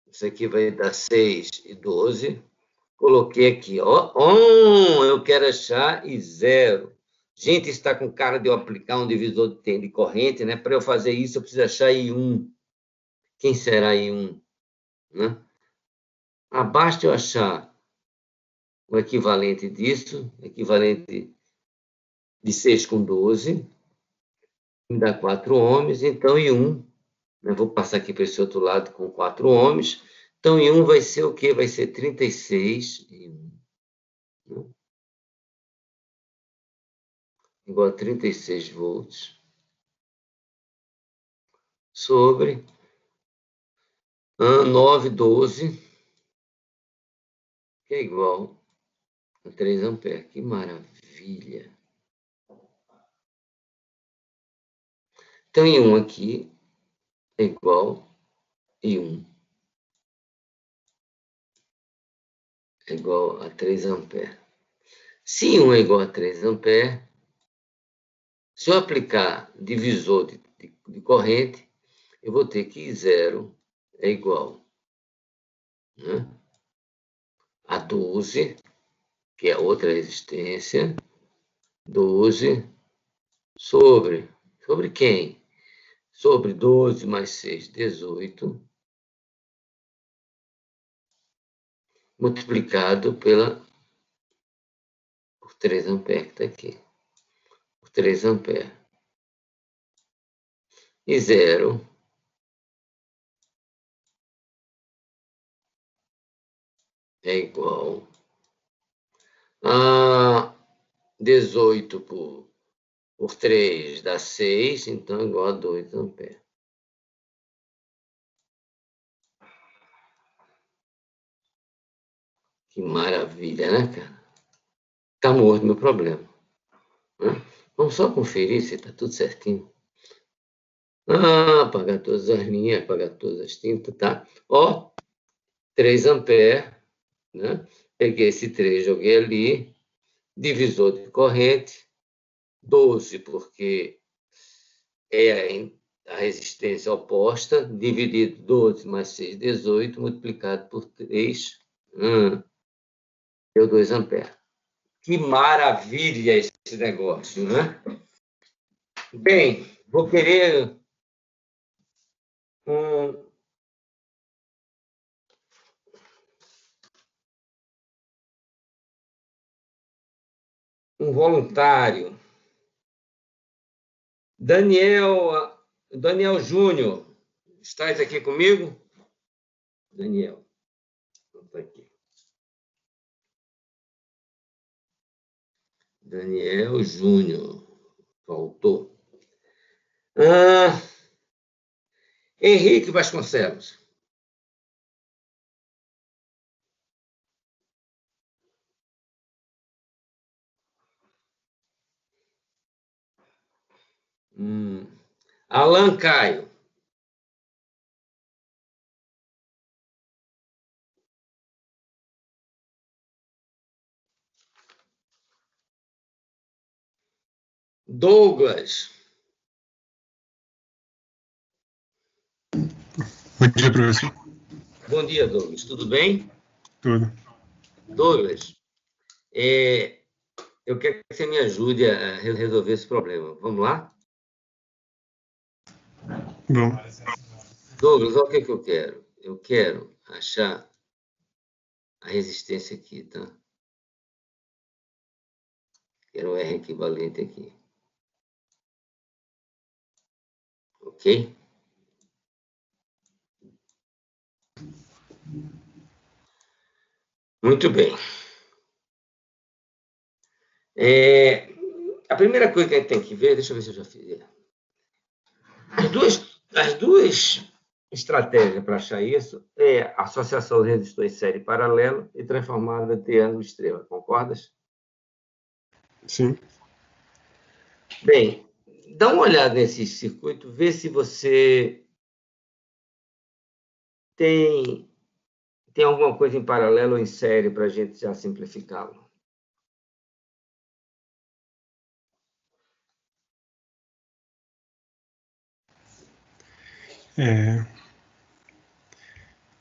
Isso aqui vai dar 6 e 12. Coloquei aqui, eu quero achar e zero. Gente, está com cara de eu aplicar um divisor de corrente, né? Para eu fazer isso, eu preciso achar I1. Quem será I1? Né? Basta eu achar o equivalente disso, equivalente de 6 com 12, me dá 4 ohms, então I1, né? Vou passar aqui para esse outro lado com 4 ohms, Então, em 1 vai ser o quê? Vai ser 36 em 1, né? Igual a 36 volts sobre 912, que é igual a 3 amperes. Que maravilha! Então, em 1 aqui é igual em 1. É igual a 3 amperes. Se em 1 é igual a 3 amperes, se eu aplicar divisor de corrente, eu vou ter que 0 é igual, né, a 12, que é a outra resistência, 12 sobre quem? Sobre 12 mais 6, 18, multiplicado por 3 amperes, que está aqui. Por 3 amperes. E 0 é igual a 18 por 3 dá 6, então é igual a 2 amperes. Que maravilha, né, cara? Tá morto meu problema, né? Vamos só conferir se tá tudo certinho. Apagar todas as linhas, apagar todas as tintas, tá? Ó, 3 amperes, né? Peguei esse 3, joguei ali, divisor de corrente, 12, porque é a resistência oposta, dividido 12 mais 6, 18, multiplicado por 3, deu 2 amperes. Que maravilha esse negócio, né? Bem, vou querer um voluntário. Daniel Júnior, estás aqui comigo? Daniel, está aqui. Daniel Júnior, faltou. Henrique Vasconcelos. Alan Caio. Douglas. Bom dia, professor. Bom dia, Douglas. Tudo bem? Tudo. Douglas, eu quero que você me ajude a resolver esse problema. Vamos lá? Vamos. Douglas, olha o que eu quero. Eu quero achar a resistência aqui, tá? Quero o R equivalente aqui. Ok? Muito bem. A primeira coisa que a gente tem que ver, deixa eu ver se eu já fiz. As duas estratégias para achar isso é a associação de resistores em série paralelo e transformada em triângulo estrela. Concordas? Sim. Bem, dá uma olhada nesse circuito, vê se você tem alguma coisa em paralelo ou em série para a gente já simplificá-lo.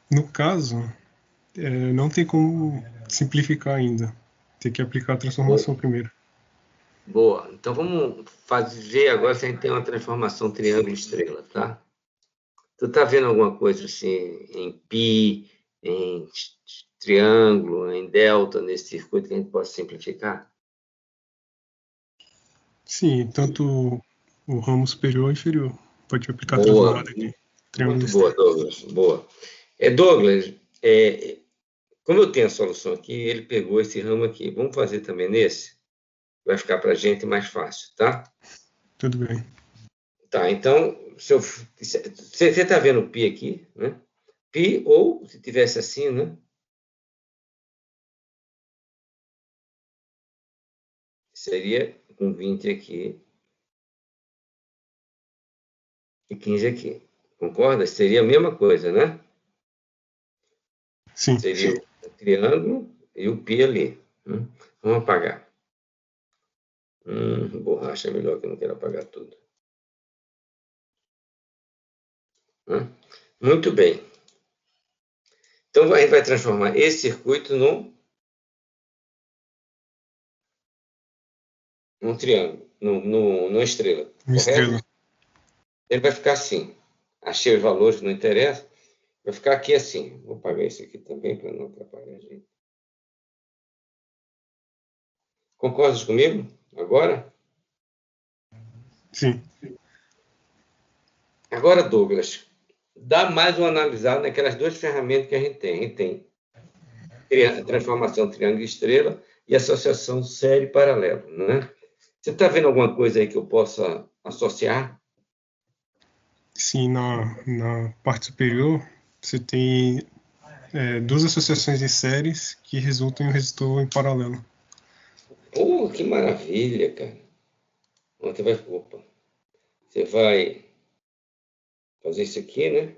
No caso, não tem como simplificar ainda. Tem que aplicar a transformação primeiro. Boa. Então, vamos ver agora se a gente tem uma transformação triângulo-estrela, tá? Tu tá vendo alguma coisa assim em π, em triângulo, em delta, nesse circuito que a gente possa simplificar? Sim, tanto o ramo superior ou inferior. Pode aplicar a Boa. transformada aqui. Triângulo Muito boa, estrela. Douglas. Boa. Douglas, como eu tenho a solução aqui, ele pegou esse ramo aqui. Vamos fazer também nesse? Vai ficar para a gente mais fácil, tá? Tudo bem. Tá, então, você está vendo o π aqui, né? Π, ou se tivesse assim, né? Seria com 20 aqui e 15 aqui. Concorda? Seria a mesma coisa, né? Sim. Seria o triângulo e o π ali. Vamos apagar. Borracha é melhor, que eu não quero apagar tudo. Muito bem. Então, a gente vai transformar esse circuito num triângulo, numa estrela. Uma estrela. Ele vai ficar assim. Achei os valores, não interessa. Vai ficar aqui assim. Vou apagar isso aqui também, para não atrapalhar a gente. Concordas comigo? Agora? Sim. Agora, Douglas, dá mais uma analisada naquelas duas ferramentas que a gente tem. A gente tem transformação triângulo e estrela e associação série paralelo, né? Você está vendo alguma coisa aí que eu possa associar? Sim, na parte superior, você tem duas associações em séries que resultam em um resistor em paralelo. Oh, que maravilha, cara. Você vai fazer isso aqui, né?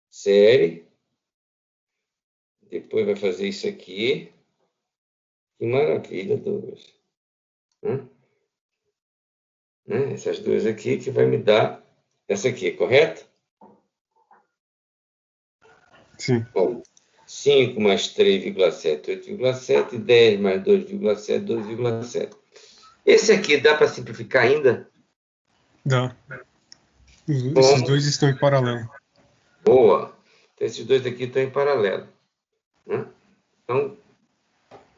Série. Depois vai fazer isso aqui. Que maravilha, Douglas. Essas duas aqui que vai me dar essa aqui, correto? Sim. Bom, 5 mais 3,7, 8,7, 10 mais 2,7, 2,7. Esse aqui dá para simplificar ainda? Dá. Esses dois estão em paralelo. Boa. Então, esses dois aqui estão em paralelo. Então,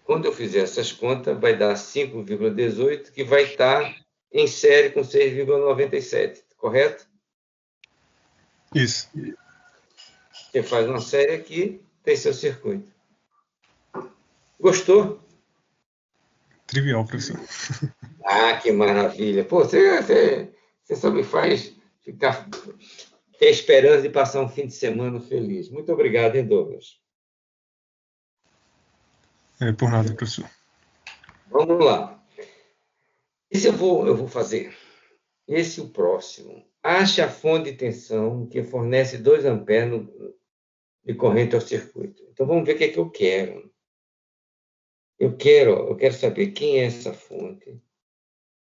quando eu fizer essas contas, vai dar 5,18, que vai estar em série com 6,97, correto? Isso. Você faz uma série aqui, tem seu circuito. Gostou? Trivial, professor. Ah, que maravilha. Pô, você só me faz ter esperança de passar um fim de semana feliz. Muito obrigado, hein, Douglas? Por nada, professor. Vamos lá. Esse eu vou fazer. Esse é o próximo. Ache a fonte de tensão que fornece 2 amperes de corrente ao circuito. Então, vamos ver o que é que eu quero. Eu quero saber quem é essa fonte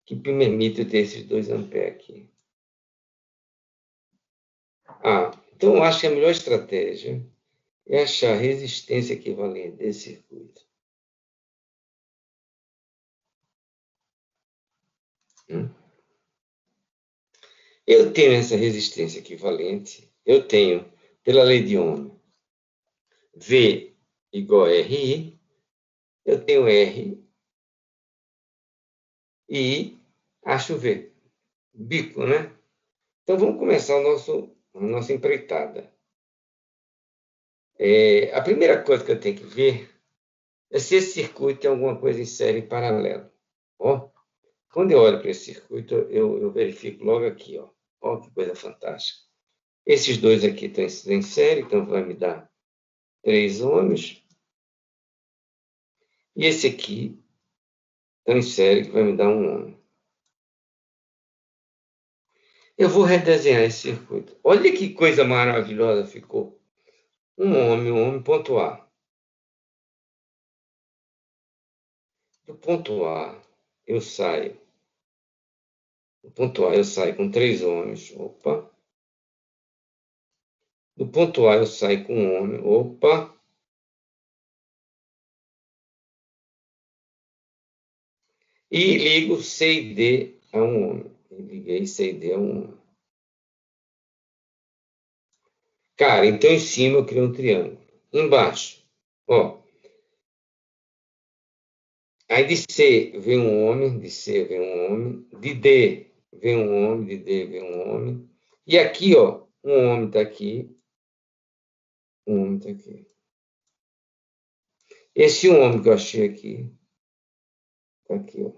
que me permite ter esses 2 amperes aqui. Então eu acho que a melhor estratégia é achar a resistência equivalente desse circuito. Eu tenho essa resistência equivalente, eu tenho, pela lei de Ohm, V igual a RI, eu tenho R e acho V. Bico, né? Então vamos começar a nossa empreitada. A primeira coisa que eu tenho que ver é se esse circuito tem alguma coisa em série em paralelo. Quando eu olho para esse circuito, eu verifico logo aqui. Ó, que coisa fantástica. Esses dois aqui estão em série, então vai me dar 3 ohms. E esse aqui está em série, que vai me dar 1 ohm. Eu vou redesenhar esse circuito. Olha que coisa maravilhosa ficou. 1 ohm, ponto A. Do ponto A, eu saio. Do ponto A, eu saio com 3 ohms. Opa. Do ponto A, eu saio com 1 ohm. Opa. E ligo C e D a 1 ohm. Liguei C e D a 1 ohm. Cara, então em cima eu crio um triângulo. Embaixo, aí de C vem um homem, de C vem um homem, de D vem um homem, de D vem um homem. E aqui, um homem está aqui. Um homem está aqui. Esse homem que eu achei aqui, está aqui, ó.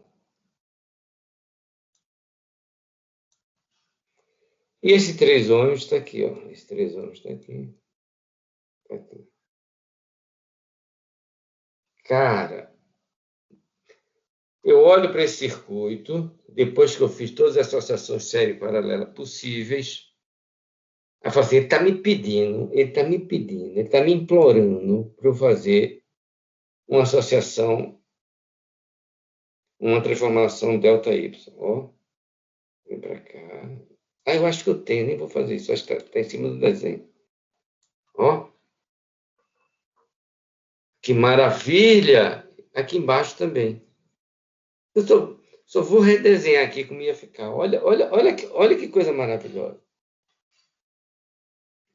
E esse 3 homens está aqui, ó. Esse 3 homens está aqui. Tá aqui. Cara, eu olho para esse circuito, depois que eu fiz todas as associações série e paralela possíveis, eu falo assim, ele está me pedindo, ele está me implorando para eu fazer uma associação, uma transformação delta Y. Ó, vem para cá. Ah, eu acho que eu tenho, nem vou fazer isso, acho que está em cima do desenho. Ó, que maravilha! Aqui embaixo também. Eu só vou redesenhar aqui como ia ficar. Olha que coisa maravilhosa.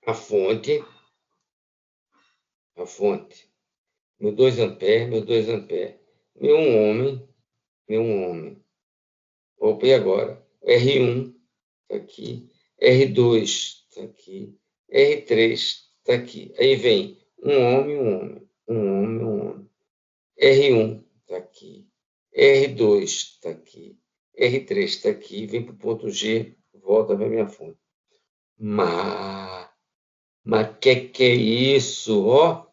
A fonte. Meu 2 amperes, meu 2 amperes. Meu 1 homem. Opa, e agora? R1 está aqui. R2 está aqui. R3 está aqui. Aí vem um homem. R1 está aqui. R2 está aqui. R3 está aqui. Vem para o ponto G, volta para a minha fonte. Mas que é isso? Ó.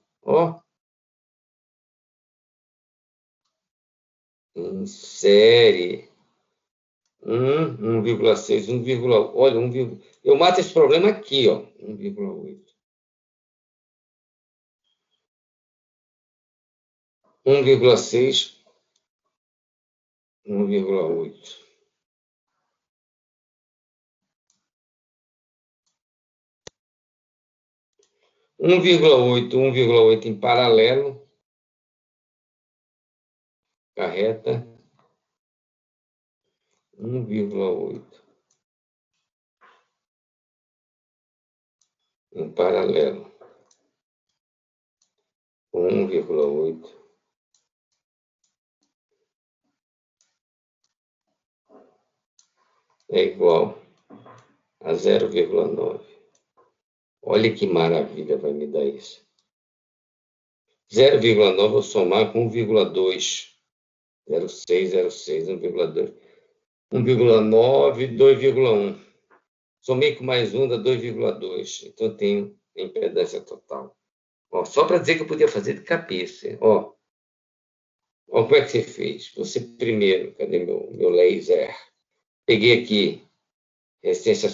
Em série. 1,6, 1,8. Olha, 1, eu mato esse problema aqui, ó. 1,8. 1,6, 1,8. 1,8 em paralelo. Carreta. 1,8 em paralelo. 1,8 é igual a 0,9. Olha que maravilha vai me dar isso. 0,9 eu somar com 1,2. 0,6, 0,6, 1,2. 1,9, 2,1. Somei com mais um, dá 2,2. Então, eu tenho impedância total. Ó, só para dizer que eu podia fazer de cabeça. Ó, como é que você fez? Você primeiro, cadê meu laser? Peguei aqui resistência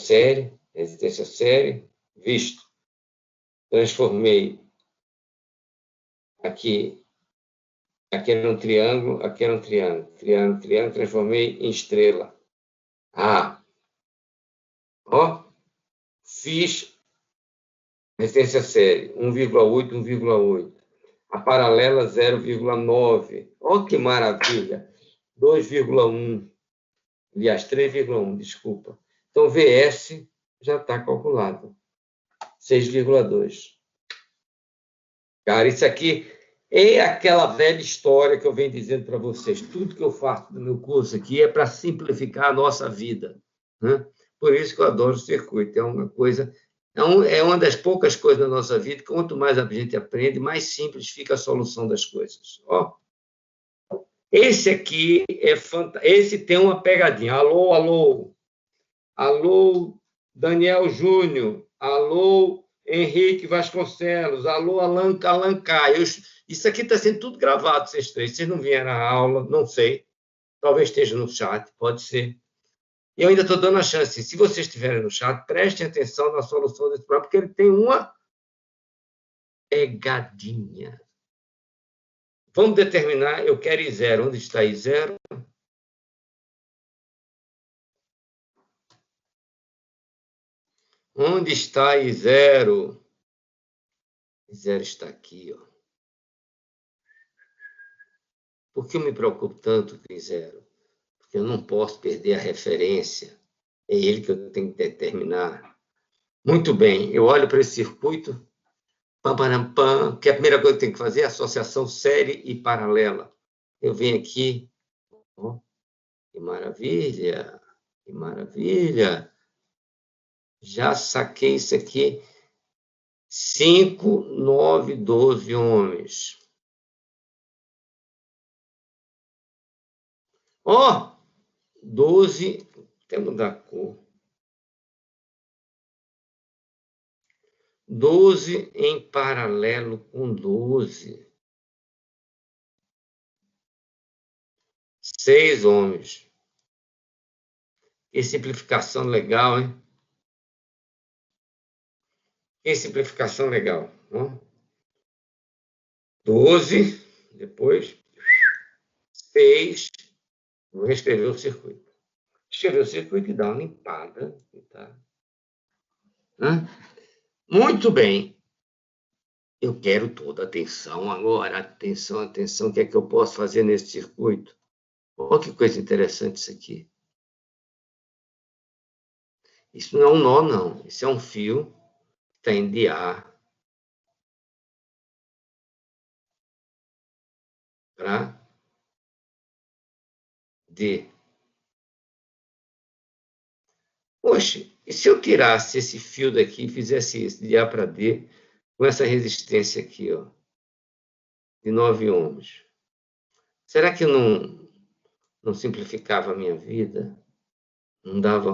série, visto. Transformei aqui era um triângulo, aqui era um triângulo, transformei em estrela. Ó, fiz resistência série, 1,8, 1,8. A paralela, 0,9. Ó, que maravilha! 2,1. Aliás, 3,1, desculpa. Então, VS já está calculado. 6,2. Cara, isso aqui é aquela velha história que eu venho dizendo para vocês. Tudo que eu faço no meu curso aqui é para simplificar a nossa vida, né? Por isso que eu adoro o circuito. É uma coisa, é uma das poucas coisas da nossa vida que, quanto mais a gente aprende, mais simples fica a solução das coisas. Ó, esse aqui é fantástico. Esse tem uma pegadinha. Alô, Daniel Júnior. Alô, Henrique Vasconcelos. Alô, Alan Calancar. Isso aqui está sendo tudo gravado, vocês três. Vocês não vieram à aula, não sei. Talvez esteja no chat, pode ser. E eu ainda estou dando a chance. Se vocês estiverem no chat, prestem atenção na solução desse problema, porque ele tem uma pegadinha. Vamos determinar, eu quero I0. Onde está I0? Onde está I0? I0 está aqui, ó. Por que eu me preocupo tanto com I0? Porque eu não posso perder a referência. É ele que eu tenho que determinar. Muito bem, eu olho para esse circuito, que a primeira coisa que eu tenho que fazer é associação série e paralela. Eu venho aqui, ó, que maravilha, que maravilha. Já saquei isso aqui. 5, 9, 12 ohms. Ó, 12, até mudar a cor. 12 em paralelo com 12. 6 ohms. Que simplificação legal, hein? Que simplificação legal. Ó. 12, depois 6. Vou reescrever o circuito. Escrever o circuito e dar uma limpada. Tá? Muito bem. Eu quero toda a atenção agora. Atenção, atenção. O que é que eu posso fazer nesse circuito? Olha que coisa interessante isso aqui. Isso não é um nó, não. Isso é um fio que está em DA para D. Poxa, e se eu tirasse esse fio daqui e fizesse isso, de A para D, com essa resistência aqui, ó, de 9 ohms? Será que eu não simplificava a minha vida? Não dava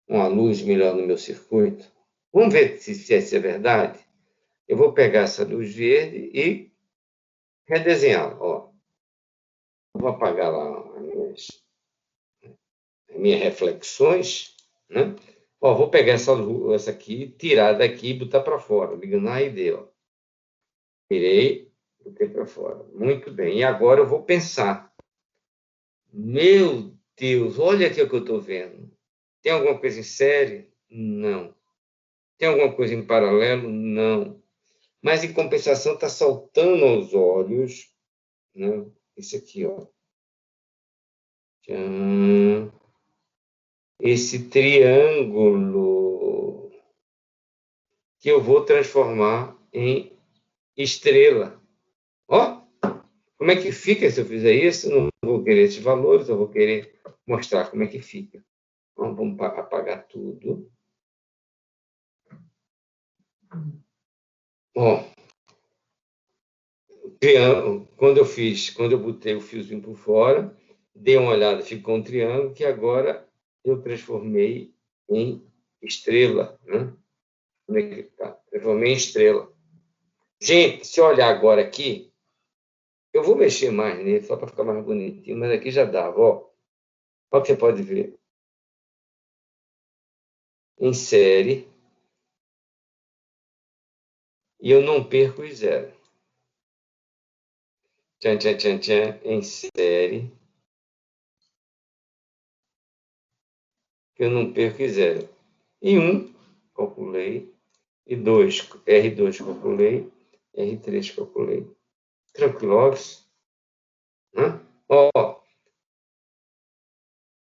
uma luz melhor no meu circuito? Vamos ver se isso é verdade? Eu vou pegar essa luz verde e redesenhar. Ó. Vou apagar lá as minhas reflexões. Né? Ó, vou pegar essa aqui, tirar daqui e botar para fora. Ligando na ID. Ó. Tirei, botei para fora. Muito bem. E agora eu vou pensar. Meu Deus, olha aqui o que eu estou vendo. Tem alguma coisa em série? Não. Tem alguma coisa em paralelo? Não. Mas, em compensação, está saltando aos olhos, né? Esse aqui, ó. Tchan. Esse triângulo que eu vou transformar em estrela. Ó, como é que fica se eu fizer isso? Não vou querer esses valores, eu vou querer mostrar como é que fica. Então, vamos apagar tudo. Ó, quando eu botei o fiozinho por fora, dei uma olhada, ficou um triângulo que agora eu transformei em estrela, né? Como é que tá? Transformei em estrela. Gente, se eu olhar agora aqui, eu vou mexer mais nele só para ficar mais bonitinho, mas aqui já dava, ó. Olha o que você pode ver. Em série. E eu não perco o zero. Tchan, tchan, tchan, tchan, em série. Eu não perco zero. E 1, calculei. E 2, R2, calculei. R3, calculei. Tranquilos. Ó,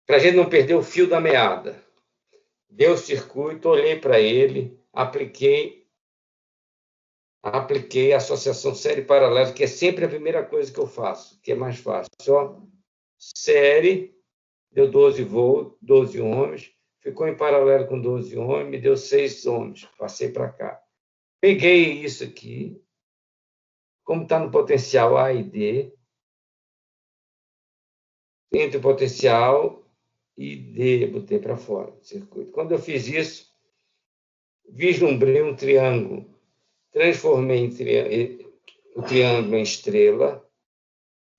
para a gente não perder o fio da meada. Deu o circuito, olhei para ele, apliquei a associação série paralela, que é sempre a primeira coisa que eu faço, que é mais fácil. Ó, série, deu 12 volts, 12 ohms, ficou em paralelo com 12 ohms, me deu 6 ohms, passei para cá. Peguei isso aqui, como está no potencial A e D, entre o potencial e D, botei para fora do circuito. Quando eu fiz isso, vislumbrei um triângulo, transformei o triângulo em estrela,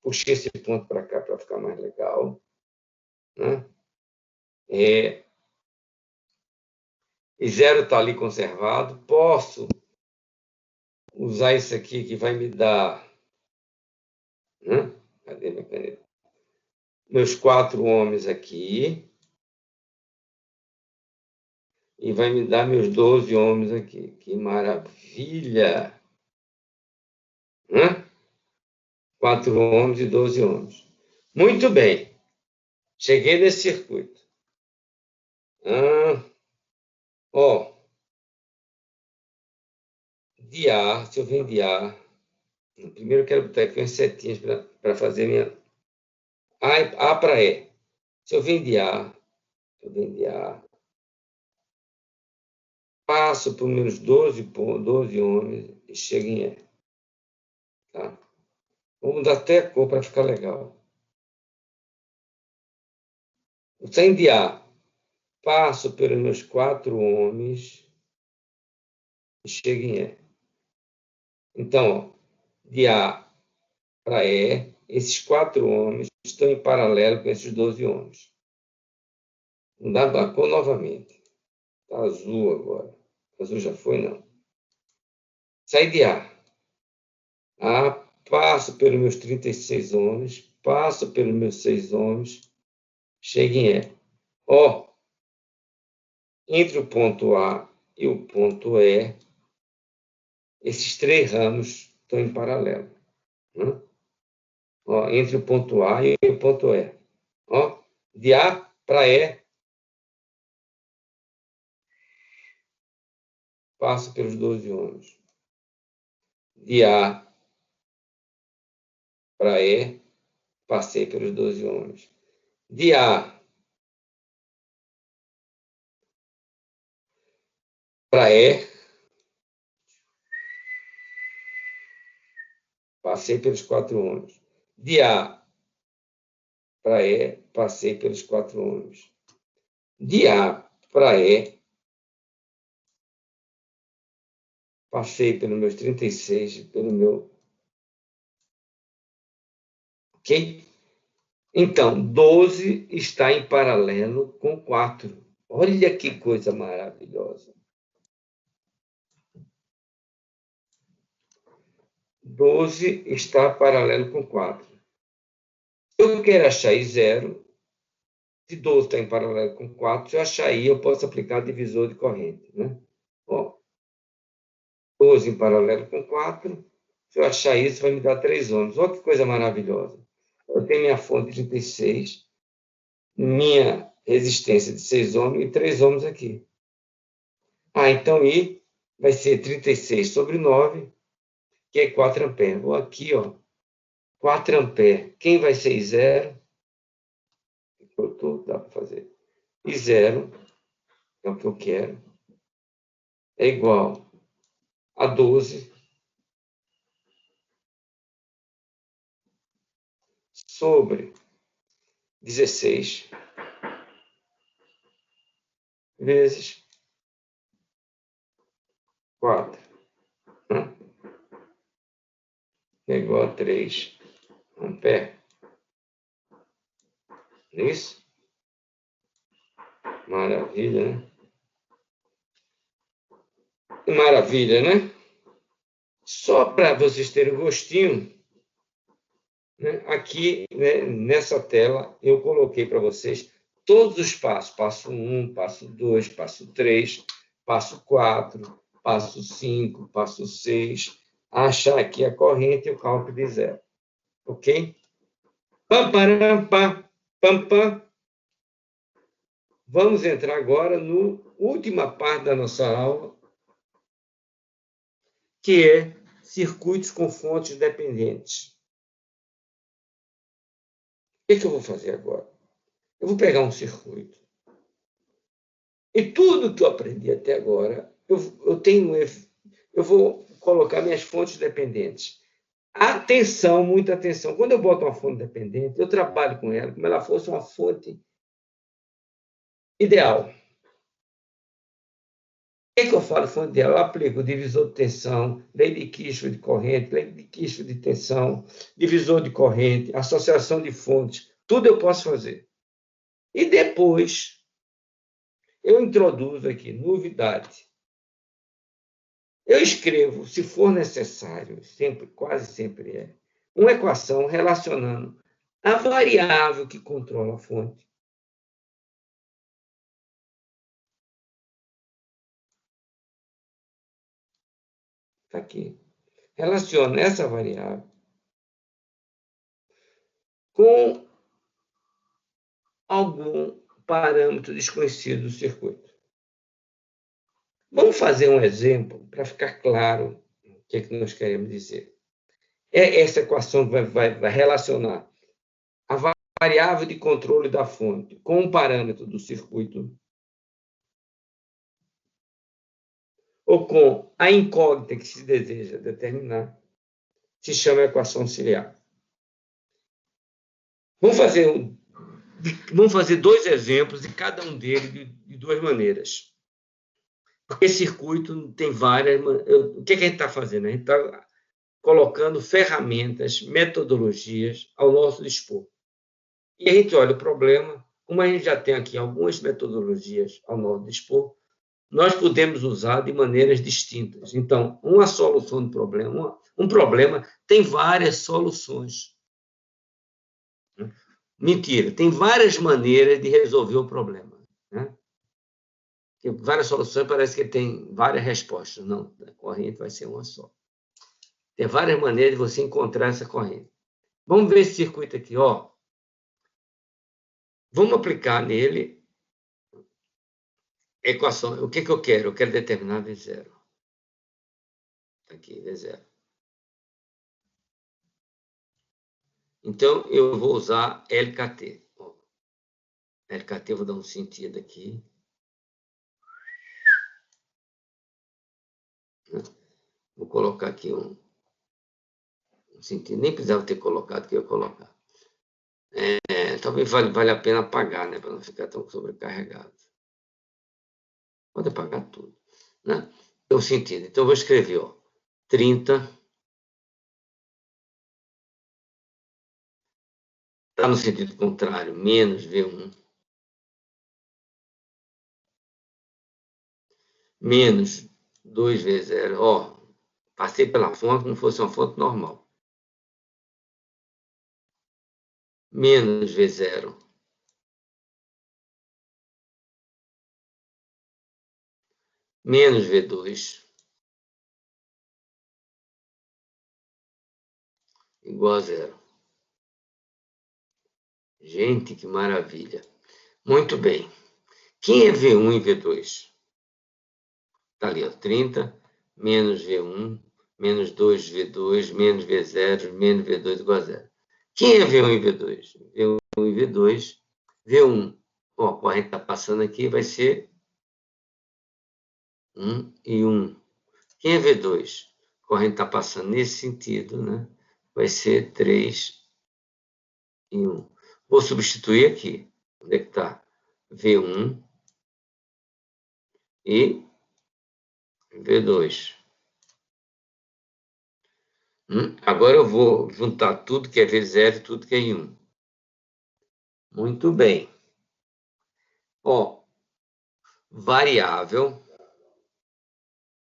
puxei esse ponto para cá para ficar mais legal. Né? E zero está ali conservado. Posso usar isso aqui que vai me dar... Né? Cadê minha caneta? Meus 4 ohms aqui. E vai me dar meus 12 ohms aqui. Que maravilha! 4 ohms e 12 ohms. Muito bem. Cheguei nesse circuito. Ó. DA, se eu vim DA. Primeiro eu quero botar aqui umas setinhas para fazer minha... A para E. Se eu vim DA. passo por menos 12 ohms e chego em E. Tá? Vou mudar até a cor para ficar legal. Saindo de A, passo pelos meus 4 ohms e chego em E. Então, ó, de A para E, esses 4 ohms estão em paralelo com esses 12 ohms. Vou mudar a cor novamente. Está azul agora. Azul já foi, não. Sai de A. A, passo pelos meus 36 ohms, passo pelos meus 6 ohms, chego em E. Ó, entre o ponto A e o ponto E, esses 3 ramos estão em paralelo. Né? Ó, entre o ponto A e o ponto E. Ó, de A para E, passo pelos 12 ohms. De A para E, passei pelos 12 ohms. De A para E, passei pelos 4 ohms. De A para E, passei pelos 4 ohms. De A para E, passei pelos meus 36, pelo meu... Ok? Então, 12 está em paralelo com 4. Olha que coisa maravilhosa. 12 está paralelo com 4. Se eu quero achar I0, se 12 está em paralelo com 4, se eu achar I, eu posso aplicar divisor de corrente. Né? Ó, 12 em paralelo com 4, se eu achar isso, vai me dar 3 ohms. Olha que coisa maravilhosa. Eu tenho minha fonte de 36, minha resistência de 6 ohms e 3 ohms aqui. Então I vai ser 36 sobre 9, que é 4 amperes. Vou aqui, ó, 4 amperes. Quem vai ser I0? Dá para fazer. I0, é o que eu quero, é igual a 12 sobre 16 vezes 4. Né? É igual a 3 amperes. Não é isso? Maravilha, né? Maravilha, né? Só para vocês terem gostinho, né? Aqui, né, nessa tela, eu coloquei para vocês todos os passos. Passo 1, passo 2, passo 3, passo 4, passo 5, passo 6. Achar aqui a corrente e o cálculo de zero. Ok? Pam, param, pam, pam, pam. Vamos entrar agora na última parte da nossa aula, que é circuitos com fontes dependentes. O que eu vou fazer agora? Eu vou pegar um circuito. E tudo que eu aprendi até agora, eu vou colocar minhas fontes dependentes. Atenção, muita atenção. Quando eu boto uma fonte dependente, eu trabalho com ela como ela fosse uma fonte ideal. O que eu falo de fonte ideal? Eu aplico divisor de tensão, lei de Kirchhoff de corrente, lei de Kirchhoff de tensão, divisor de corrente, associação de fontes. Tudo eu posso fazer. E depois, eu introduzo aqui novidade. Eu escrevo, se for necessário, sempre, quase sempre é, uma equação relacionando a variável que controla a fonte aqui. Relaciona essa variável com algum parâmetro desconhecido do circuito. Vamos fazer um exemplo para ficar claro o que é que nós queremos dizer. É essa equação que vai relacionar a variável de controle da fonte com um parâmetro do circuito. ou com a incógnita que se deseja determinar, se chama equação auxiliar. Vamos fazer 2 exemplos, e cada um deles de 2 maneiras. Porque circuito tem várias... O que a gente está fazendo? A gente está colocando ferramentas, metodologias ao nosso dispor. E a gente olha o problema, como a gente já tem aqui algumas metodologias ao nosso dispor, nós podemos usar de maneiras distintas. Então, uma solução de problema, um problema tem várias soluções. Mentira, tem várias maneiras de resolver o problema. Né? Tem várias soluções, parece que tem várias respostas. Não, a corrente vai ser uma só. Tem várias maneiras de você encontrar essa corrente. Vamos ver esse circuito aqui, ó. Vamos aplicar nele equação. O que eu quero? Eu quero determinar V0. Aqui, V0. Então, eu vou usar LKT. LKT, eu vou dar um sentido aqui. Vou colocar aqui um sentido. Nem precisava ter colocado, que eu ia colocar. Talvez valha a pena apagar, né? Para não ficar tão sobrecarregado. Pode apagar tudo. Né? Tem um sentido. Então, eu vou escrever, ó, 30... Está no sentido contrário, menos V1, menos 2V0. Ó, passei pela fonte como se fosse uma fonte normal. Menos V0. Menos V2. Igual a 0. Gente, que maravilha. Muito bem. Quem é V1 e V2? Está ali, ó, 30, menos V1, menos 2V2, menos V0, menos V2 igual a 0. Quem é V1 e V2? V1 e V2. V1, ó, a corrente está passando aqui, vai ser 1 e 1. Quem é V2? A corrente está passando nesse sentido, né? Vai ser 3 e 1. Vou substituir aqui. Onde é que está? V1 e V2. Agora eu vou juntar tudo que é V0 e tudo que é I1. Muito bem. Ó, variável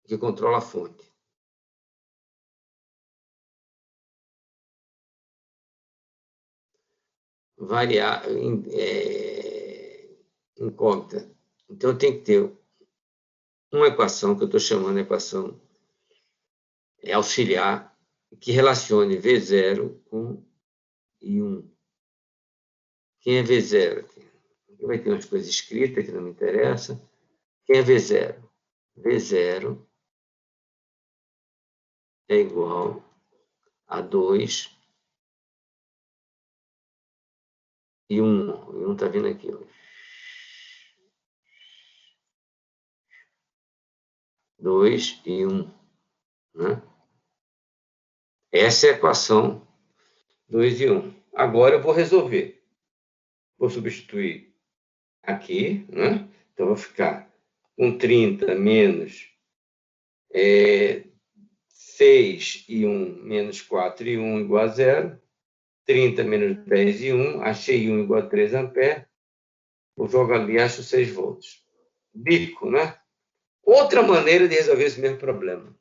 que controla a fonte. Incógnita. Então, eu tenho que ter uma equação que eu estou chamando de equação auxiliar, que relacione V0 com I1. Quem é V0 aqui? Aqui vai ter umas coisas escritas que não me interessam. Quem é V0? V0 é igual a 2 e 1. E 1 está vindo aqui, ó. 2 e 1. Né? Essa é a equação 2 e 1. Agora eu vou resolver. Vou substituir aqui, né? Então, vou ficar com 30 menos 6 e 1 menos 4 e 1 igual a 0. 30 menos 10 e 1. Achei 1 igual a 3 amperes. Vou jogar ali, acho 6 volts. Bico, né? Outra maneira de resolver esse mesmo problema.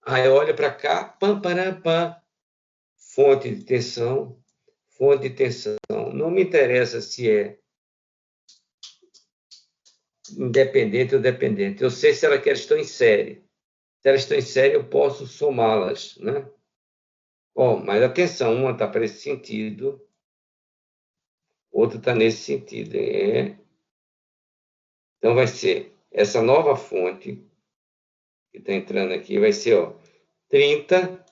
Aí olha para cá, pam, param, pam. Fonte de tensão. Não me interessa se é independente ou dependente. Eu sei se elas estão em série. Se elas estão em série, eu posso somá-las, né? Mas atenção, uma está para esse sentido, outra está nesse sentido. Então, vai ser essa nova fonte que está entrando aqui, vai ser 30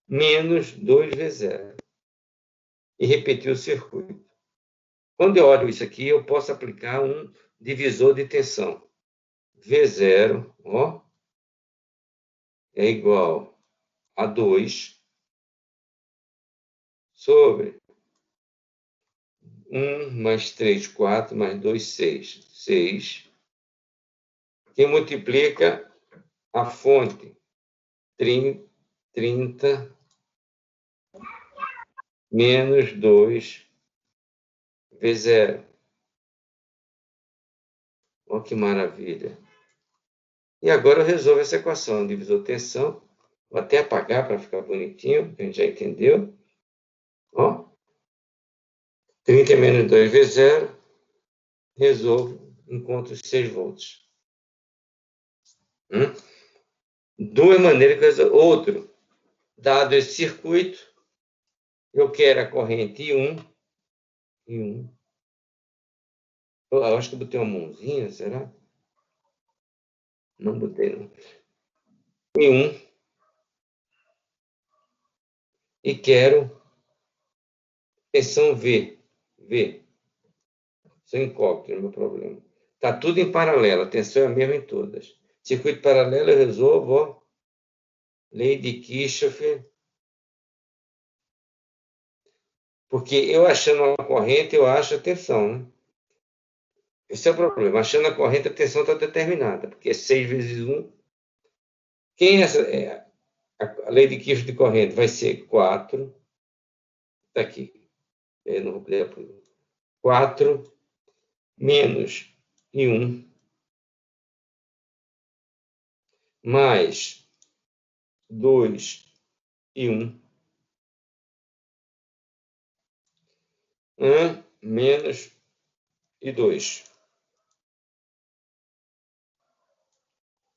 menos 2V0. E repetir o circuito. Quando eu olho isso aqui, eu posso aplicar um divisor de tensão. V0, é igual a 2 sobre 1 mais 3, 4, mais 2, 6. 6, que multiplica a fonte 30 menos 2 vezes 0. Olha que maravilha. E agora eu resolvo essa equação. Divisor tensão. Vou até apagar para ficar bonitinho, que a gente já entendeu. Ó. 30 menos 2 vezes 0. Resolvo, encontro os 6 volts. Duas maneiras que eu resolvo. Outro, dado esse circuito, eu quero a corrente I1. Eu acho que eu botei uma mãozinha, será? Não botei, não. I1. E quero tensão V. São incógnito, não é meu problema. Está tudo em paralelo, a tensão é a mesma em todas. Circuito paralelo eu resolvo, ó, lei de Kirchhoff. Porque eu achando uma corrente, eu acho a tensão, né? Esse é o problema. Achando a corrente, a tensão está determinada, porque é 6 vezes 1. Quem é essa? A lei de Kirchhoff de corrente vai ser 4. Está aqui. Eu não vou poder apurar. 4 menos I1 mais 2 I1 menos I2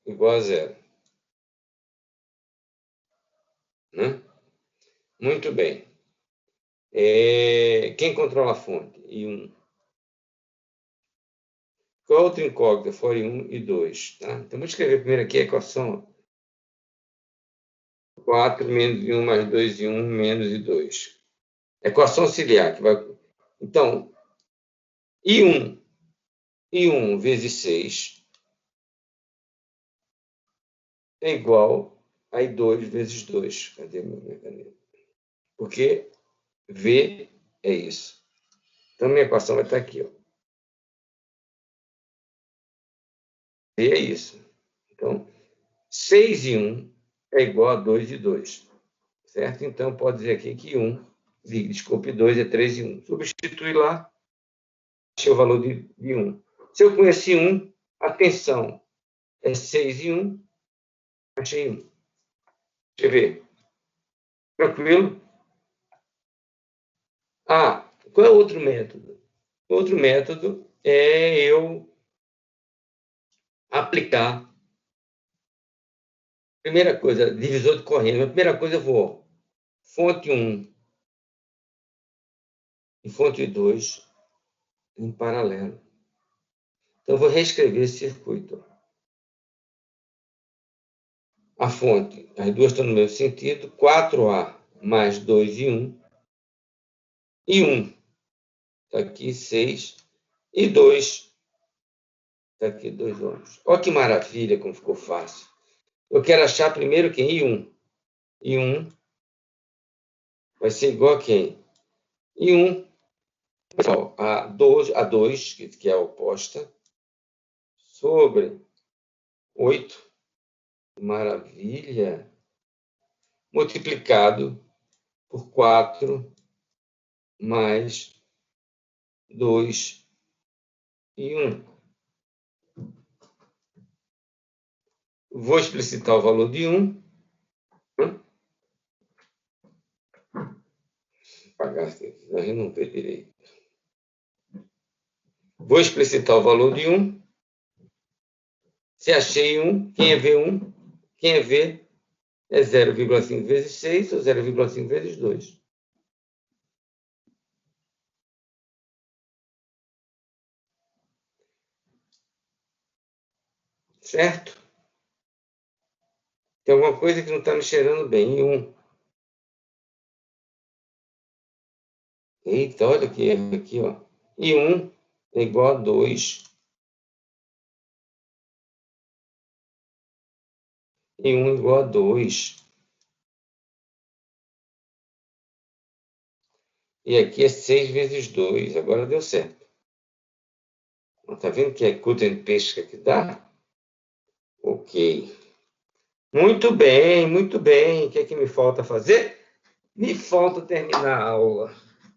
igual a 0. Né? Muito bem. Quem controla a fonte? I1. Qual outro incógnito? For I1 e 2. Tá? Então, vou escrever primeiro aqui a equação. 4 menos I1 mais 2 I1 menos I2. Equação auxiliar. Que vai... Então, I1 vezes 6 é igual a I2 vezes 2. Cadê minha caneta? Porque V é isso. Então, minha equação vai estar aqui. Ó. V é isso. Então, 6 e 1 é igual a 2 e 2. Certo? Então, pode dizer aqui que 2 é 3 e 1. Substitui lá, achei o valor de 1. Se eu conheci 1, a tensão é 6 e 1, achei 1. Deixa eu ver. Tranquilo? Qual é o outro método? O outro método é eu aplicar. Primeira coisa, divisor de corrente. A primeira coisa eu vou fonte 1 e fonte 2 em paralelo. Então, eu vou reescrever esse circuito. A fonte, as duas estão no mesmo sentido, 4A mais 2 e 1. E 1, está aqui 6. E 2, está aqui 2 ohms. Olha que maravilha como ficou fácil. Eu quero achar primeiro quem? I1. I1 vai ser igual a quem? I1 a 2, que é a oposta, sobre 8. Maravilha. Multiplicado por 4 mais 2 e 1. Vou explicitar o valor de 1. Apagar aqui, senão eu não vejo direito. Vou explicitar o valor de 1. Se achei 1, quem é V1? Quem é V é 0,5 vezes 6 ou 0,5 vezes 2. Certo? Tem alguma coisa que não está me cheirando bem. I1. Eita, olha que erro aqui, ó. I1 é igual a 2 E 1 igual a 2. E aqui é 6 vezes 2. Agora deu certo. Está vendo que é curta de pesca que dá? Ok. Muito bem, muito bem. O que é que me falta fazer? Me falta terminar a aula.